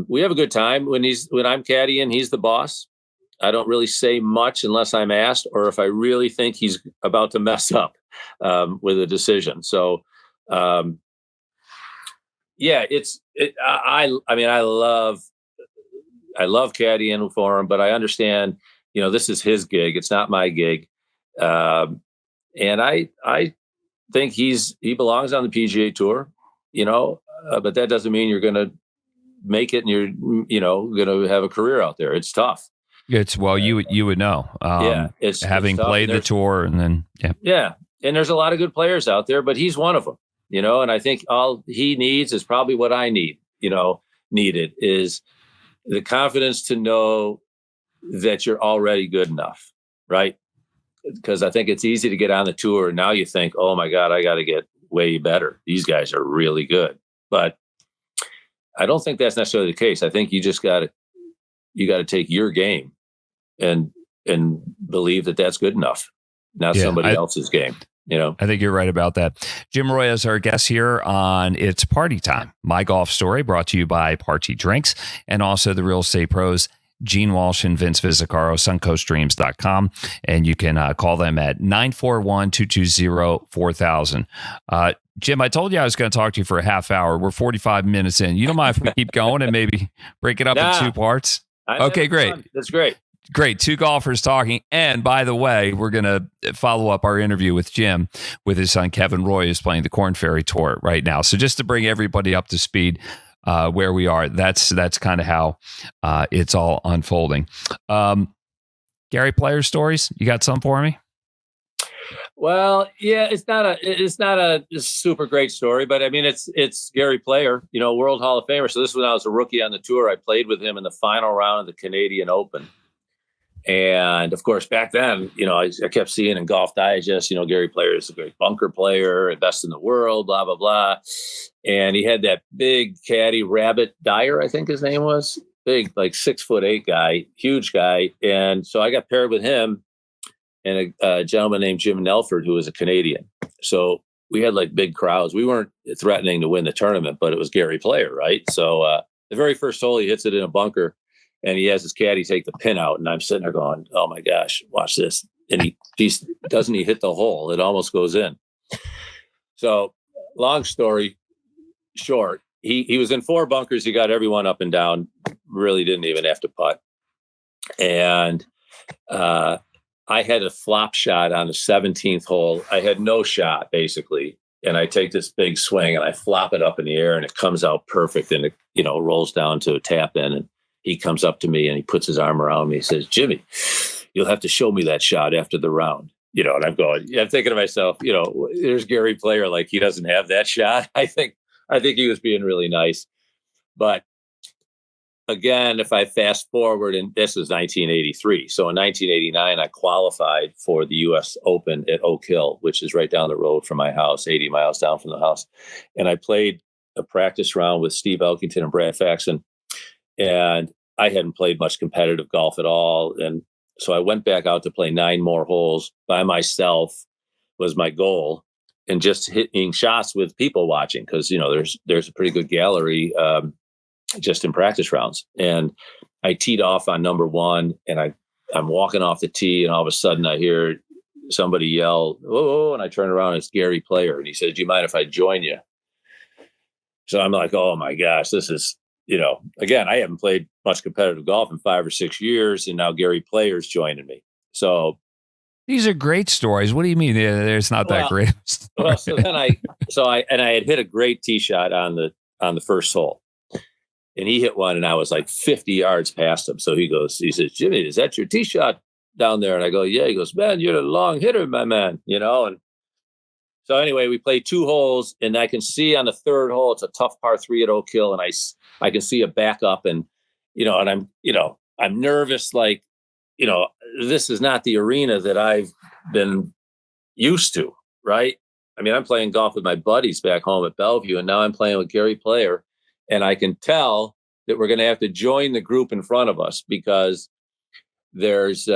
we have a good time when I'm caddying. He's the boss. I don't really say much unless I'm asked, or if I really think he's about to mess up with a decision. So yeah, I love caddying for him, but I understand, this is his gig. It's not my gig. And I think he belongs on the PGA Tour, but that doesn't mean you're going to make it and you're, going to have a career out there. It's tough. You would know. It's having played the tour and then, yeah. And there's a lot of good players out there, but he's one of them, and I think all he needs is probably what I needed is the confidence to know that you're already good enough, right? Because I think it's easy to get on the tour and now you think, oh my God, I got to get way better. These guys are really good. But I don't think that's necessarily the case. I think you just got to take your game and believe that that's good enough, not somebody else's game. I think you're right about that. Jim Roy is our guest here on It's Party Time, My Golf Story, brought to you by Party Drinks and also the real estate pros, Gene Walsh and Vince Vizzacaro, suncoastdreams.com. And you can call them at 941-220-4000. Jim, I told you I was going to talk to you for a half hour. We're 45 minutes in. You don't mind if we keep going and maybe break it up in two parts? Okay, great. That's great. Great. Two golfers talking. And by the way, we're going to follow up our interview with Jim with his son, Kevin Roy, who's playing the Korn Ferry Tour right now. So just to bring everybody up to speed where we are, that's kind of how it's all unfolding. Gary Player stories, you got some for me? Well, yeah, it's not a super great story, but I mean, it's Gary Player, World Hall of Famer. So this was when I was a rookie on the tour. I played with him in the final round of the Canadian Open. And of course, back then, I kept seeing in Golf Digest, Gary Player is a great bunker player, best in the world, blah, blah, blah. And he had that big caddy, Rabbit Dyer, I think his name was. Big, like 6'8" guy, huge guy. And so I got paired with him and a gentleman named Jim Nelford, who was a Canadian. So we had like big crowds. We weren't threatening to win the tournament, but it was Gary Player, right? So the very first hole, he hits it in a bunker. And he has his caddy take the pin out, and I'm sitting there going, "Oh my gosh, watch this!" And he doesn't hit the hole; it almost goes in. So, long story short, he was in 4 bunkers. He got everyone up and down. Really didn't even have to putt. And I had a flop shot on the 17th hole. I had no shot basically, and I take this big swing and I flop it up in the air, and it comes out perfect, and it rolls down to a tap in. And he comes up to me and he puts his arm around me. He says, "Jimmy, you'll have to show me that shot after the round." And I'm thinking to myself, there's Gary Player, like he doesn't have that shot. I think he was being really nice. But again, if I fast forward, and this is 1983. So in 1989, I qualified for the US Open at Oak Hill, which is right down the road from my house, 80 miles down from the house. And I played a practice round with Steve Elkington and Brad Faxon. And I hadn't played much competitive golf at all. And so I went back out to play 9 more holes by myself was my goal, and just hitting shots with people watching. Cause there's a pretty good gallery just in practice rounds. And I teed off on number 1, and I'm walking off the tee, and all of a sudden I hear somebody yell, "Whoa," and I turn around, and it's Gary Player. And he said, "Do you mind if I join you?" So I'm like, oh my gosh, this is, again, I haven't played much competitive golf in 5 or 6 years, and now Gary Player's joining me. So these are great stories. What do you mean? It's not that great. Well, so then I had hit a great tee shot on the first hole, and he hit one, and I was like 50 yards past him. So he says, "Jimmy, is that your tee shot down there?" And I go, "Yeah." He goes, "Man, you're a long hitter, my man." And so anyway, we played 2 holes, and I can see on the 3rd hole, it's a tough par 3 at Oak Hill, and I can see a backup, and and I'm nervous, like this is not the arena that I've been used to, right? I mean, I'm playing golf with my buddies back home at Bellevue, and now I'm playing with Gary Player, and I can tell that we're going to have to join the group in front of us because there's 2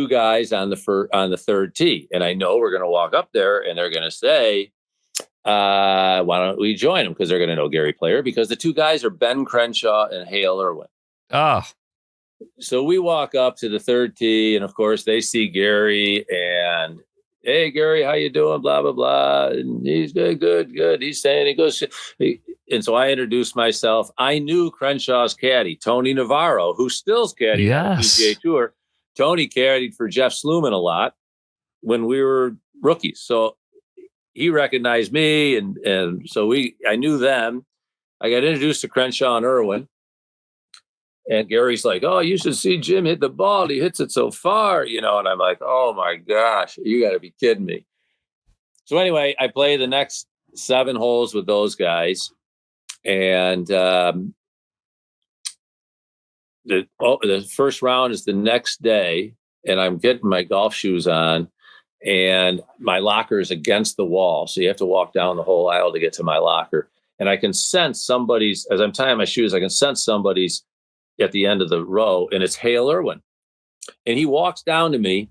guys on the 3rd tee, and I know we're going to walk up there and they're going to say, "Why don't we join them?" Because they're going to know Gary Player, because the 2 guys are Ben Crenshaw and Hale Irwin. So we walk up to the 3rd tee, and of course they see Gary, and, "Hey Gary, how you doing?" Blah blah blah, and he's good. He's saying, he goes, and so I introduced myself. I knew Crenshaw's caddy, Tony Navarro, who still's caddy on the PGA Tour. Tony caddied for Jeff Sluman a lot when we were rookies, so he recognized me, and so I knew them. I got introduced to Crenshaw and Irwin, and Gary's like, "Oh, you should see Jim hit the ball. He hits it so far, And I'm like, "Oh my gosh, you got to be kidding me." So anyway, I play the next 7 holes with those guys. And the first round is the next day, and I'm getting my golf shoes on, and my locker is against the wall. So you have to walk down the whole aisle to get to my locker. And I can sense somebody's, as I'm tying my shoes, I can sense somebody's at the end of the row, and it's Hale Irwin. And he walks down to me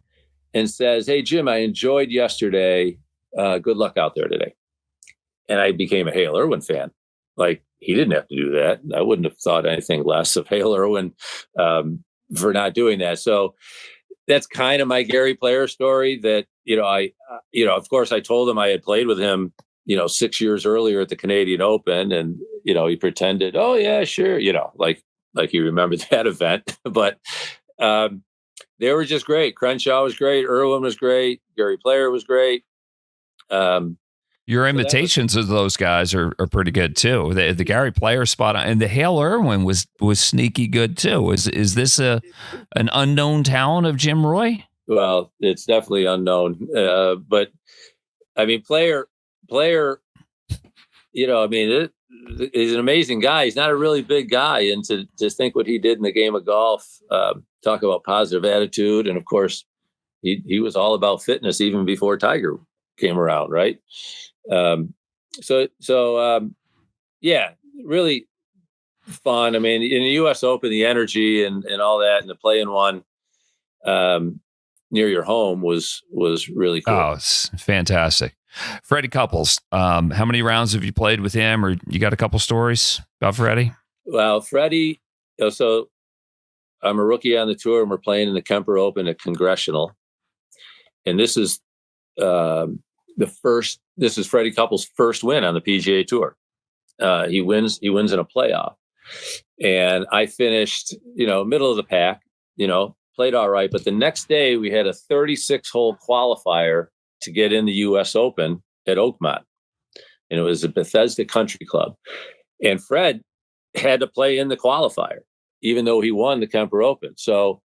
and says, "Hey, Jim, I enjoyed yesterday. Good luck out there today." And I became a Hale Irwin fan. Like, he didn't have to do that. I wouldn't have thought anything less of Hale Irwin for not doing that. So that's kind of my Gary Player story. That, of course, I told him I had played with him, 6 years earlier at the Canadian Open, and he pretended, "Oh yeah, sure," like he remembered that event. But they were just great. Crenshaw was great. Irwin was great. Gary Player was great. Your imitations of those guys are pretty good too. The Gary Player spot on, and the Hale Irwin was sneaky good too. Is this an unknown talent of Jim Roy? Well, it's definitely unknown. But I mean, Player, he's an amazing guy. He's not a really big guy, and to think what he did in the game of golf, talk about positive attitude, and of course, he was all about fitness even before Tiger came around, right? Yeah, really fun. I mean, in the U.S. Open, the energy and all that, and the playing one near your home was really cool. Oh, it's fantastic. Freddie Couples, how many rounds have you played with him, or you got a couple stories about Freddie? Well, Freddie, so I'm a rookie on the tour, and we're playing in the Kemper Open at Congressional, and this is Freddie Couples' first win on the PGA Tour. He wins in a playoff, and I finished, middle of the pack, played all right. But the next day we had a 36-hole qualifier to get in the U.S. Open at Oakmont, and it was a Bethesda Country Club. And Fred had to play in the qualifier, even though he won the Kemper Open. So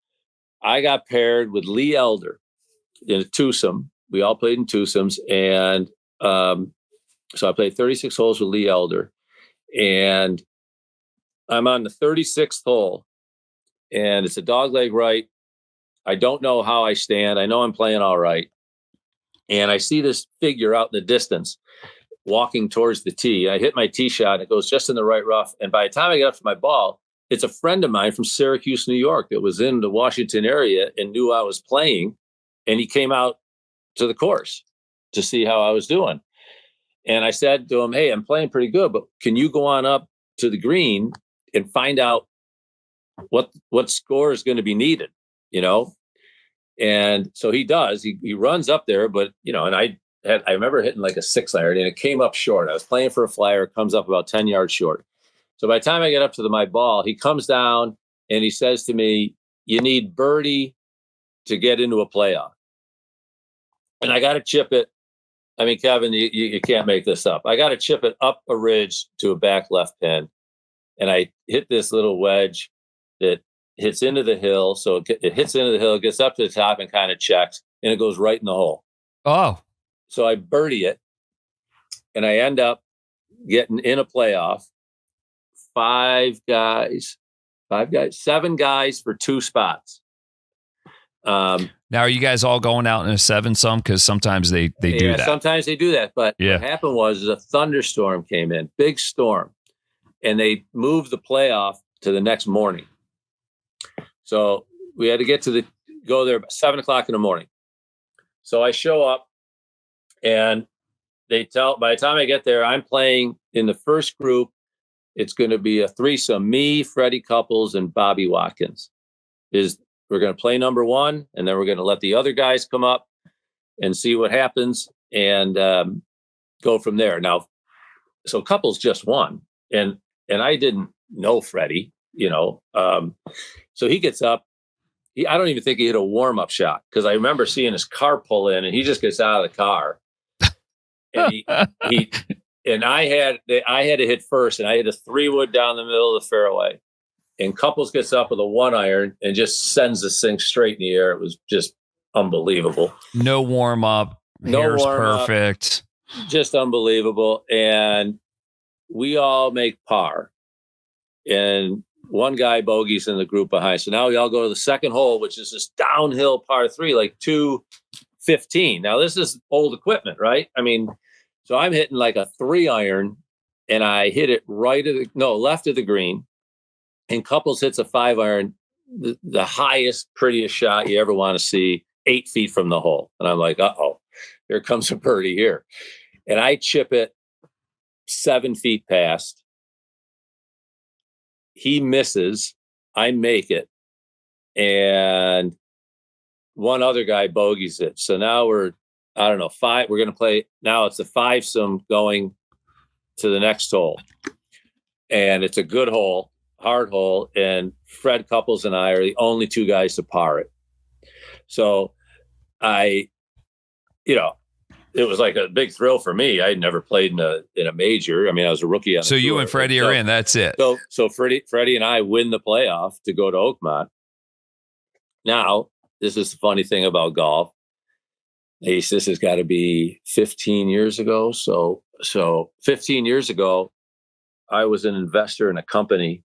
I got paired with Lee Elder in a twosome. We all played in twosomes, and so I played 36 holes with Lee Elder, and I'm on the 36th hole, and it's a dogleg right. I don't know how I stand. I know I'm playing all right, and I see this figure out in the distance walking towards the tee. I hit my tee shot, and it goes just in the right rough, and by the time I get up to my ball, it's a friend of mine from Syracuse, New York, that was in the Washington area and knew I was playing, and he came out to the course to see how I was doing. And I said to him, "Hey, I'm playing pretty good, but can you go on up to the green and find out what score is going to be needed?" And so he does. He runs up there, but and I remember hitting like a 6-iron, and it came up short. I was playing for a flyer, it comes up about 10 yards short. So by the time I get up to my ball, he comes down and he says to me, "You need birdie to get into a playoff." And I got to chip it. I mean, Kevin, you can't make this up. I got to chip it up a ridge to a back left pin. And I hit this little wedge that hits into the hill. So it hits into the hill, gets up to the top and kind of checks, and it goes right in the hole. Oh. So I birdie it, and I end up getting in a playoff. 7 guys for 2 spots. Now, are you guys all going out in a 7-some? Because sometimes they do that. Sometimes they do that. But what happened was a thunderstorm came in, big storm, and they moved the playoff to the next morning. So we had to go there at 7:00 in the morning. So I show up, and by the time I get there, I'm playing in the first group. It's going to be a threesome, me, Freddie Couples, and Bobby Watkins. We're going to play number 1, and then we're going to let the other guys come up and see what happens, and go from there. Now, so Couples just won, and I didn't know Freddie, so he gets up. I don't even think he hit a warm-up shot, because I remember seeing his car pull in, and he just gets out of the car, and and I had to hit first, and I hit a 3-wood down the middle of the fairway. And Couples gets up with a 1-iron and just sends this thing straight in the air. It was just unbelievable. No warm up. Hair's perfect. Just unbelievable. And we all make par. And one guy bogeys in the group behind. So now we all go to the second hole, which is this downhill par 3, like 2 15. Now this is old equipment, right? I mean, so I'm hitting like a 3-iron, and I hit it left of the green. And Couples hits a 5-iron, the highest, prettiest shot you ever want to see, 8 feet from the hole. And I'm like, uh-oh, here comes a birdie here. And I chip it 7 feet past. He misses. I make it. And one other guy bogeys it. So now we're going to play. Now it's a 5-some going to the next hole. And it's a good hole, hard hole. And Fred Couples and I are the only 2 guys to par it. So it was like a big thrill for me. I had never played in a major. I mean, I was a rookie on the So you tour. and Freddie are in. That's it. So Freddie and I win the playoff to go to Oakmont. Now, this is the funny thing about golf. This has got to be 15 years ago. So 15 years ago, I was an investor in a company,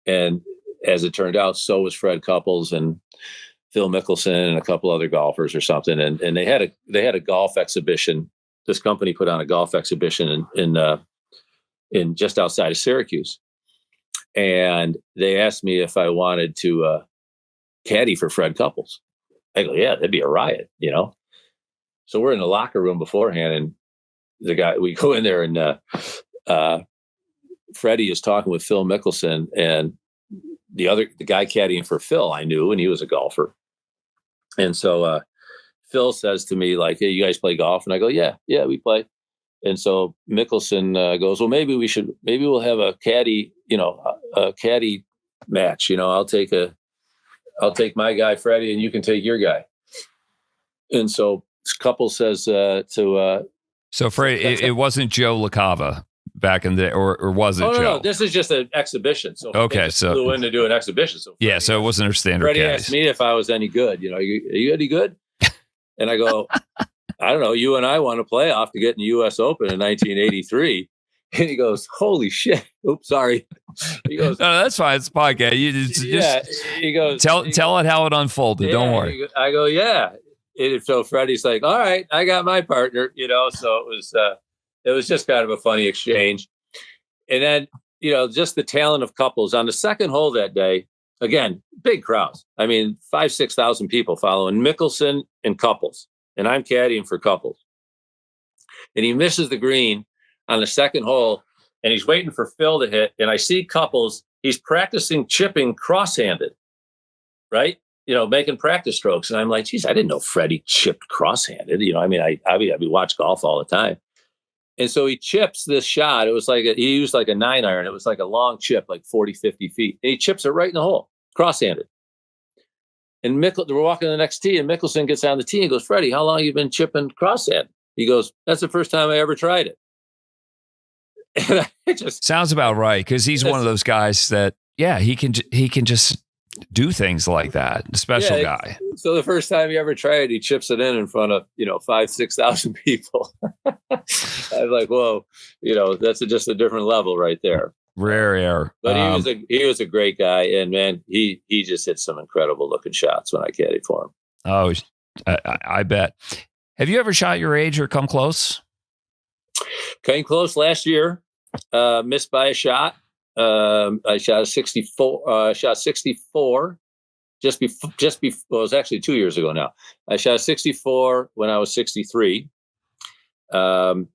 and as it turned out, so was Fred Couples and Phil Mickelson and a couple other golfers or something. And they had a golf exhibition. This company put on a golf exhibition in just outside of Syracuse. And they asked me if I wanted to caddy for Fred Couples. I go, yeah, that'd be a riot, So we're in the locker room beforehand, and we go in there, and Freddie is talking with Phil Mickelson, and the guy caddying for Phil I knew, and he was a golfer. And so Phil says to me, like, hey, you guys play golf? And I go, yeah, we play. And so Mickelson goes, well, maybe we'll have a caddy, a caddy match. I'll take my guy, Freddie, and you can take your guy. And so Couple says So Freddie, it wasn't Joe LaCava back in the, or was it Joe? No, this is just an exhibition. So okay, so flew in to do an exhibition. So Freddie, so it wasn't a standard. Freddie caddies. asked me if I was any good. Are you any good? And I go, I don't know. You and I won a playoff to get in the U.S. Open in 1983. And he goes, holy shit. Oops, sorry. He goes, no, that's fine. It's a podcast. You just he goes, tell it how it unfolded. Don't worry. I go, yeah. And so Freddie's like, all right, I got my partner, so it was just kind of a funny exchange. And then, just the talent of Couples on the second hole that day. Again, big crowds. I mean, 5,000-6,000 people following Mickelson and Couples. And I'm caddying for Couples. And he misses the green on the second hole, and he's waiting for Phil to hit. And I see Couples, he's practicing chipping cross-handed, right? Making practice strokes. And I'm like, geez, I didn't know Freddie chipped cross-handed. I watch golf all the time. And so he chips this shot. It was like he used like a 9-iron. It was like a long chip, like 40, 50 feet. And he chips it right in the hole, cross-handed. And we're walking to the next tee, and Mickelson gets on the tee and goes, Freddie, how long have you been chipping cross-handed? He goes, that's the first time I ever tried it. And it just sounds about right, because he's one of those guys that, he can just do things like that. A special guy. So the first time he ever tried, he chips it in front of 5,000-6,000 people. I was like, whoa, that's just a different level right there. Rare air. But he was a great guy, and man, he just hit some incredible looking shots when I caddied for him. Oh, I bet. Have you ever shot your age or come close? Came close last year. Missed by a shot. I shot a 64. Shot 64 just before. Well, it was actually 2 years ago now. I shot a 64 when I was 63, and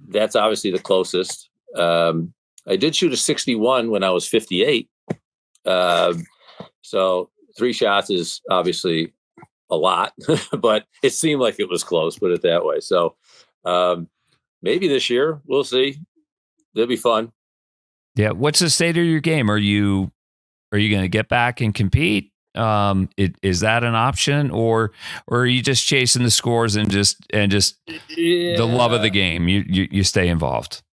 that's obviously the closest. I did shoot a 61 when I was 58. So 3 shots is obviously a lot, but it seemed like it was close. Put it that way. So maybe this year we'll see. It'll be fun. Yeah. What's the state of your game? Are you going to get back and compete? Is that an option, or are you just chasing the scores and just the love of the game? You stay involved.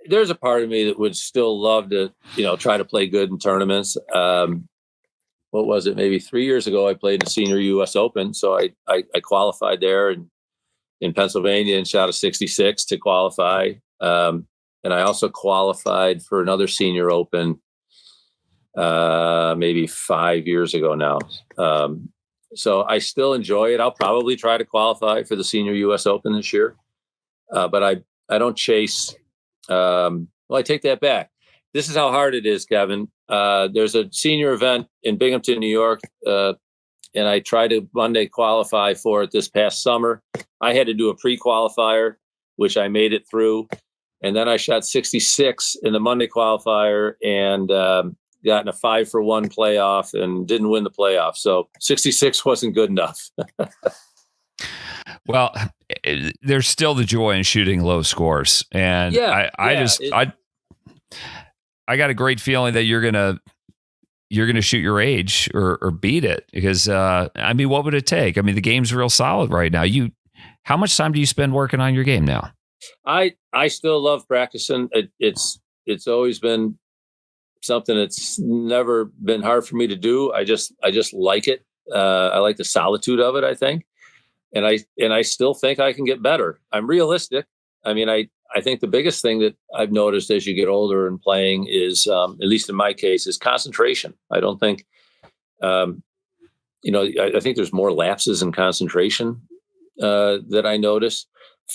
There's a part of me that would still love to, try to play good in tournaments. What was it? Maybe 3 years ago, I played the senior U.S. Open. So I qualified there in Pennsylvania and shot a 66 to qualify. And I also qualified for another senior open maybe 5 years ago now. So I still enjoy it. I'll probably try to qualify for the Senior U.S. Open this year, but I don't chase. Well, I take that back. This is how hard it is, Kevin. There's a senior event in Binghamton, New York, and I tried to Monday qualify for it this past summer. I had to do a pre-qualifier, which I made it through. And then I shot 66 in the Monday qualifier and got in a 5-for-1 playoff and didn't win the playoff. So 66 wasn't good enough. Well, there's still the joy in shooting low scores. And I got a great feeling that you're gonna shoot your age or beat it, because I mean, what would it take? I mean, the game's real solid right now. How much time do you spend working on your game now? I still love practicing. It's always been something that's never been hard for me to do. I just like it. I like the solitude of it, I think. And I still think I can get better. I'm realistic. I mean, I think the biggest thing that I've noticed as you get older and playing is, at least in my case, is concentration. I don't think, I think there's more lapses in concentration that I notice.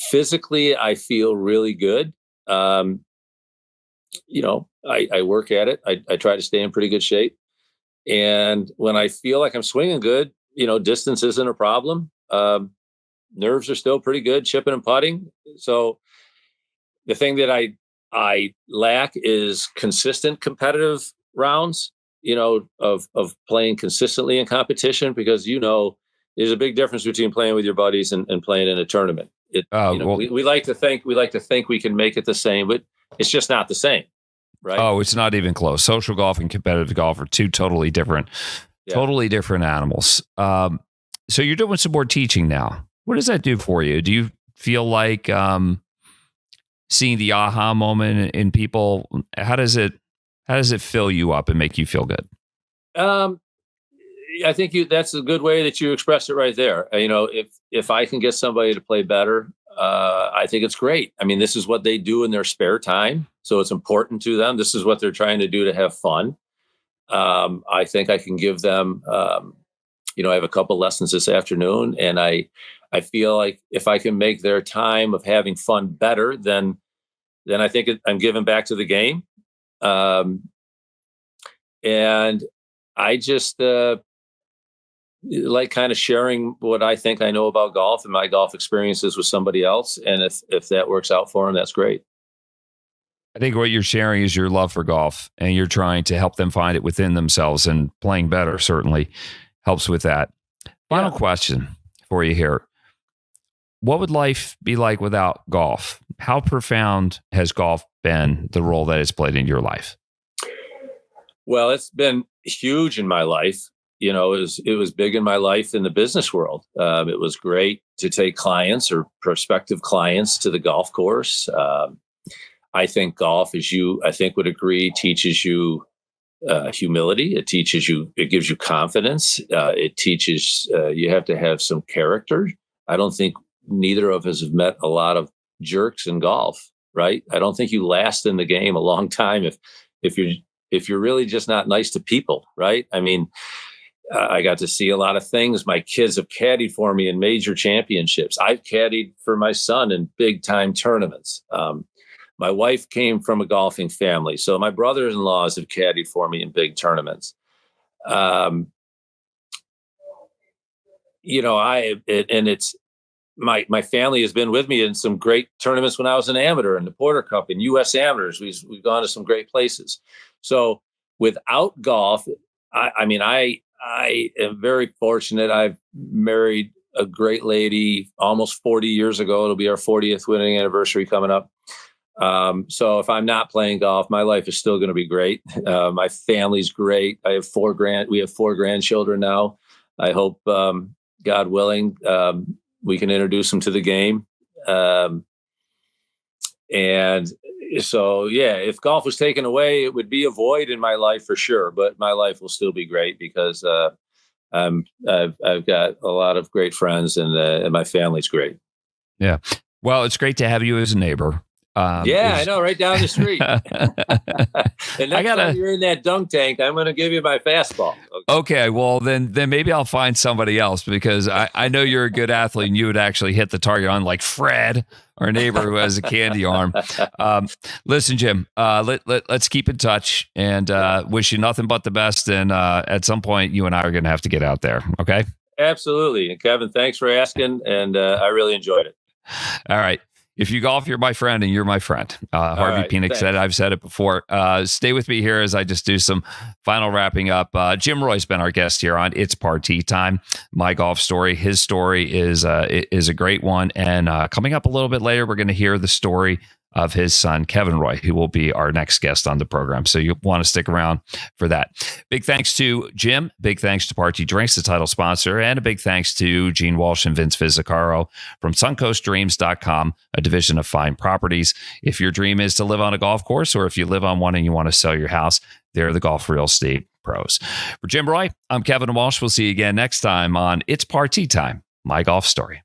Physically, I feel really good. I work at it. I try to stay in pretty good shape. And when I feel like I'm swinging good, distance isn't a problem. Nerves are still pretty good, chipping and putting. So the thing that I lack is consistent competitive rounds, of playing consistently in competition, because, there's a big difference between playing with your buddies and playing in a tournament. We like to think we can make it the same, but it's just not the same, right? Oh, it's not even close. Social golf and competitive golf are two totally different animals. So you're doing some more teaching now. What does that do for you? Do you feel like seeing the aha moment in people? How does it fill you up and make you feel good? I think that's a good way that you express it right there. If I can get somebody to play better, I think it's great. I mean, this is what they do in their spare time, so it's important to them. This is what they're trying to do to have fun. I think I can give them, I have a couple lessons this afternoon, and I feel like if I can make their time of having fun better, then I think I'm giving back to the game. And I just like kind of sharing what I think I know about golf and my golf experiences with somebody else. And if that works out for them, that's great. I think what you're sharing is your love for golf, and you're trying to help them find it within themselves, and playing better certainly helps with that. Final question for you here. What would life be like without golf? How profound has golf been, the role that it's played in your life? Well, it's been huge in my life. It was big in my life in the business world. It was great to take clients or prospective clients to the golf course. I think golf, as you, I think, would agree, teaches you humility. It gives you confidence. It teaches you have to have some character. I don't think neither of us have met a lot of jerks in golf, right? I don't think you last in the game a long time if you're really just not nice to people, right? I mean, I got to see a lot of things. My kids have caddied for me in major championships. I've caddied for my son in big time tournaments. My wife came from a golfing family, so my brothers-in-laws have caddied for me in big tournaments. It's my family has been with me in some great tournaments when I was an amateur, in the Porter Cup, in U.S. Amateurs. We've gone to some great places. So without golf, I am very fortunate. I've married a great lady almost 40 years ago. It'll be our 40th wedding anniversary coming up. So if I'm not playing golf, my life is still going to be great. My family's great. We have 4 grandchildren now. I hope, God willing, we can introduce them to the game. And so, if golf was taken away, it would be a void in my life for sure. But my life will still be great because I've got a lot of great friends, and my family's great. Yeah. Well, it's great to have you as a neighbor. I know, right down the street. And next time you're in that dunk tank, I'm going to give you my fastball. Okay, well then maybe I'll find somebody else, because I know you're a good athlete and you would actually hit the target on like Fred, our neighbor who has a candy arm. Listen, Jim, let's keep in touch, and wish you nothing but the best. And at some point, you and I are going to have to get out there. Okay. Absolutely. And Kevin, thanks for asking. And I really enjoyed it. All right. If you golf, you're my friend, and you're my friend. Harvey Penick said, I've said it before. Stay with me here as I just do some final wrapping up. Jim Roy's been our guest here on It's Party Time. My golf story. His story is a great one. And coming up a little bit later, we're going to hear the story of his son, Kevin Roy, who will be our next guest on the program. So you want to stick around for that. Big thanks to Jim. Big thanks to Party Drinks, the title sponsor. And a big thanks to Gene Walsh and Vince Fizzicaro from suncoastdreams.com, a division of Fine Properties. If your dream is to live on a golf course, or if you live on one and you want to sell your house, they're the golf real estate pros. For Jim Roy, I'm Kevin Walsh. We'll see you again next time on It's Party Time, My Golf Story.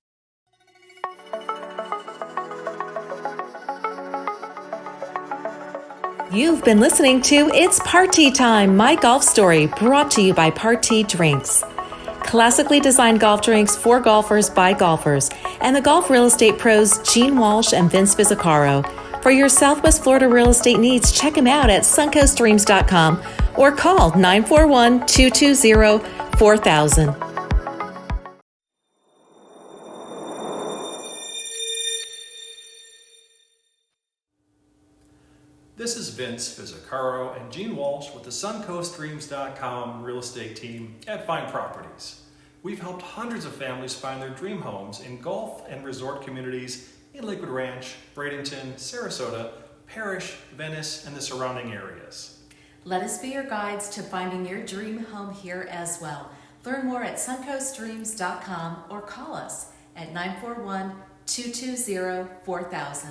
You've been listening to It's Party Time, My Golf Story, brought to you by Party Drinks. Classically designed golf drinks for golfers by golfers, and the golf real estate pros Gene Walsh and Vince Fizzicaro. For your Southwest Florida real estate needs, check them out at suncoastdreams.com or call 941-220-4000. This is Vince Fizzicaro and Gene Walsh with the suncoastdreams.com real estate team at Fine Properties. We've helped hundreds of families find their dream homes in golf and resort communities in Lakewood Ranch, Bradenton, Sarasota, Parrish, Venice, and the surrounding areas. Let us be your guides to finding your dream home here as well. Learn more at suncoastdreams.com or call us at 941-220-4000.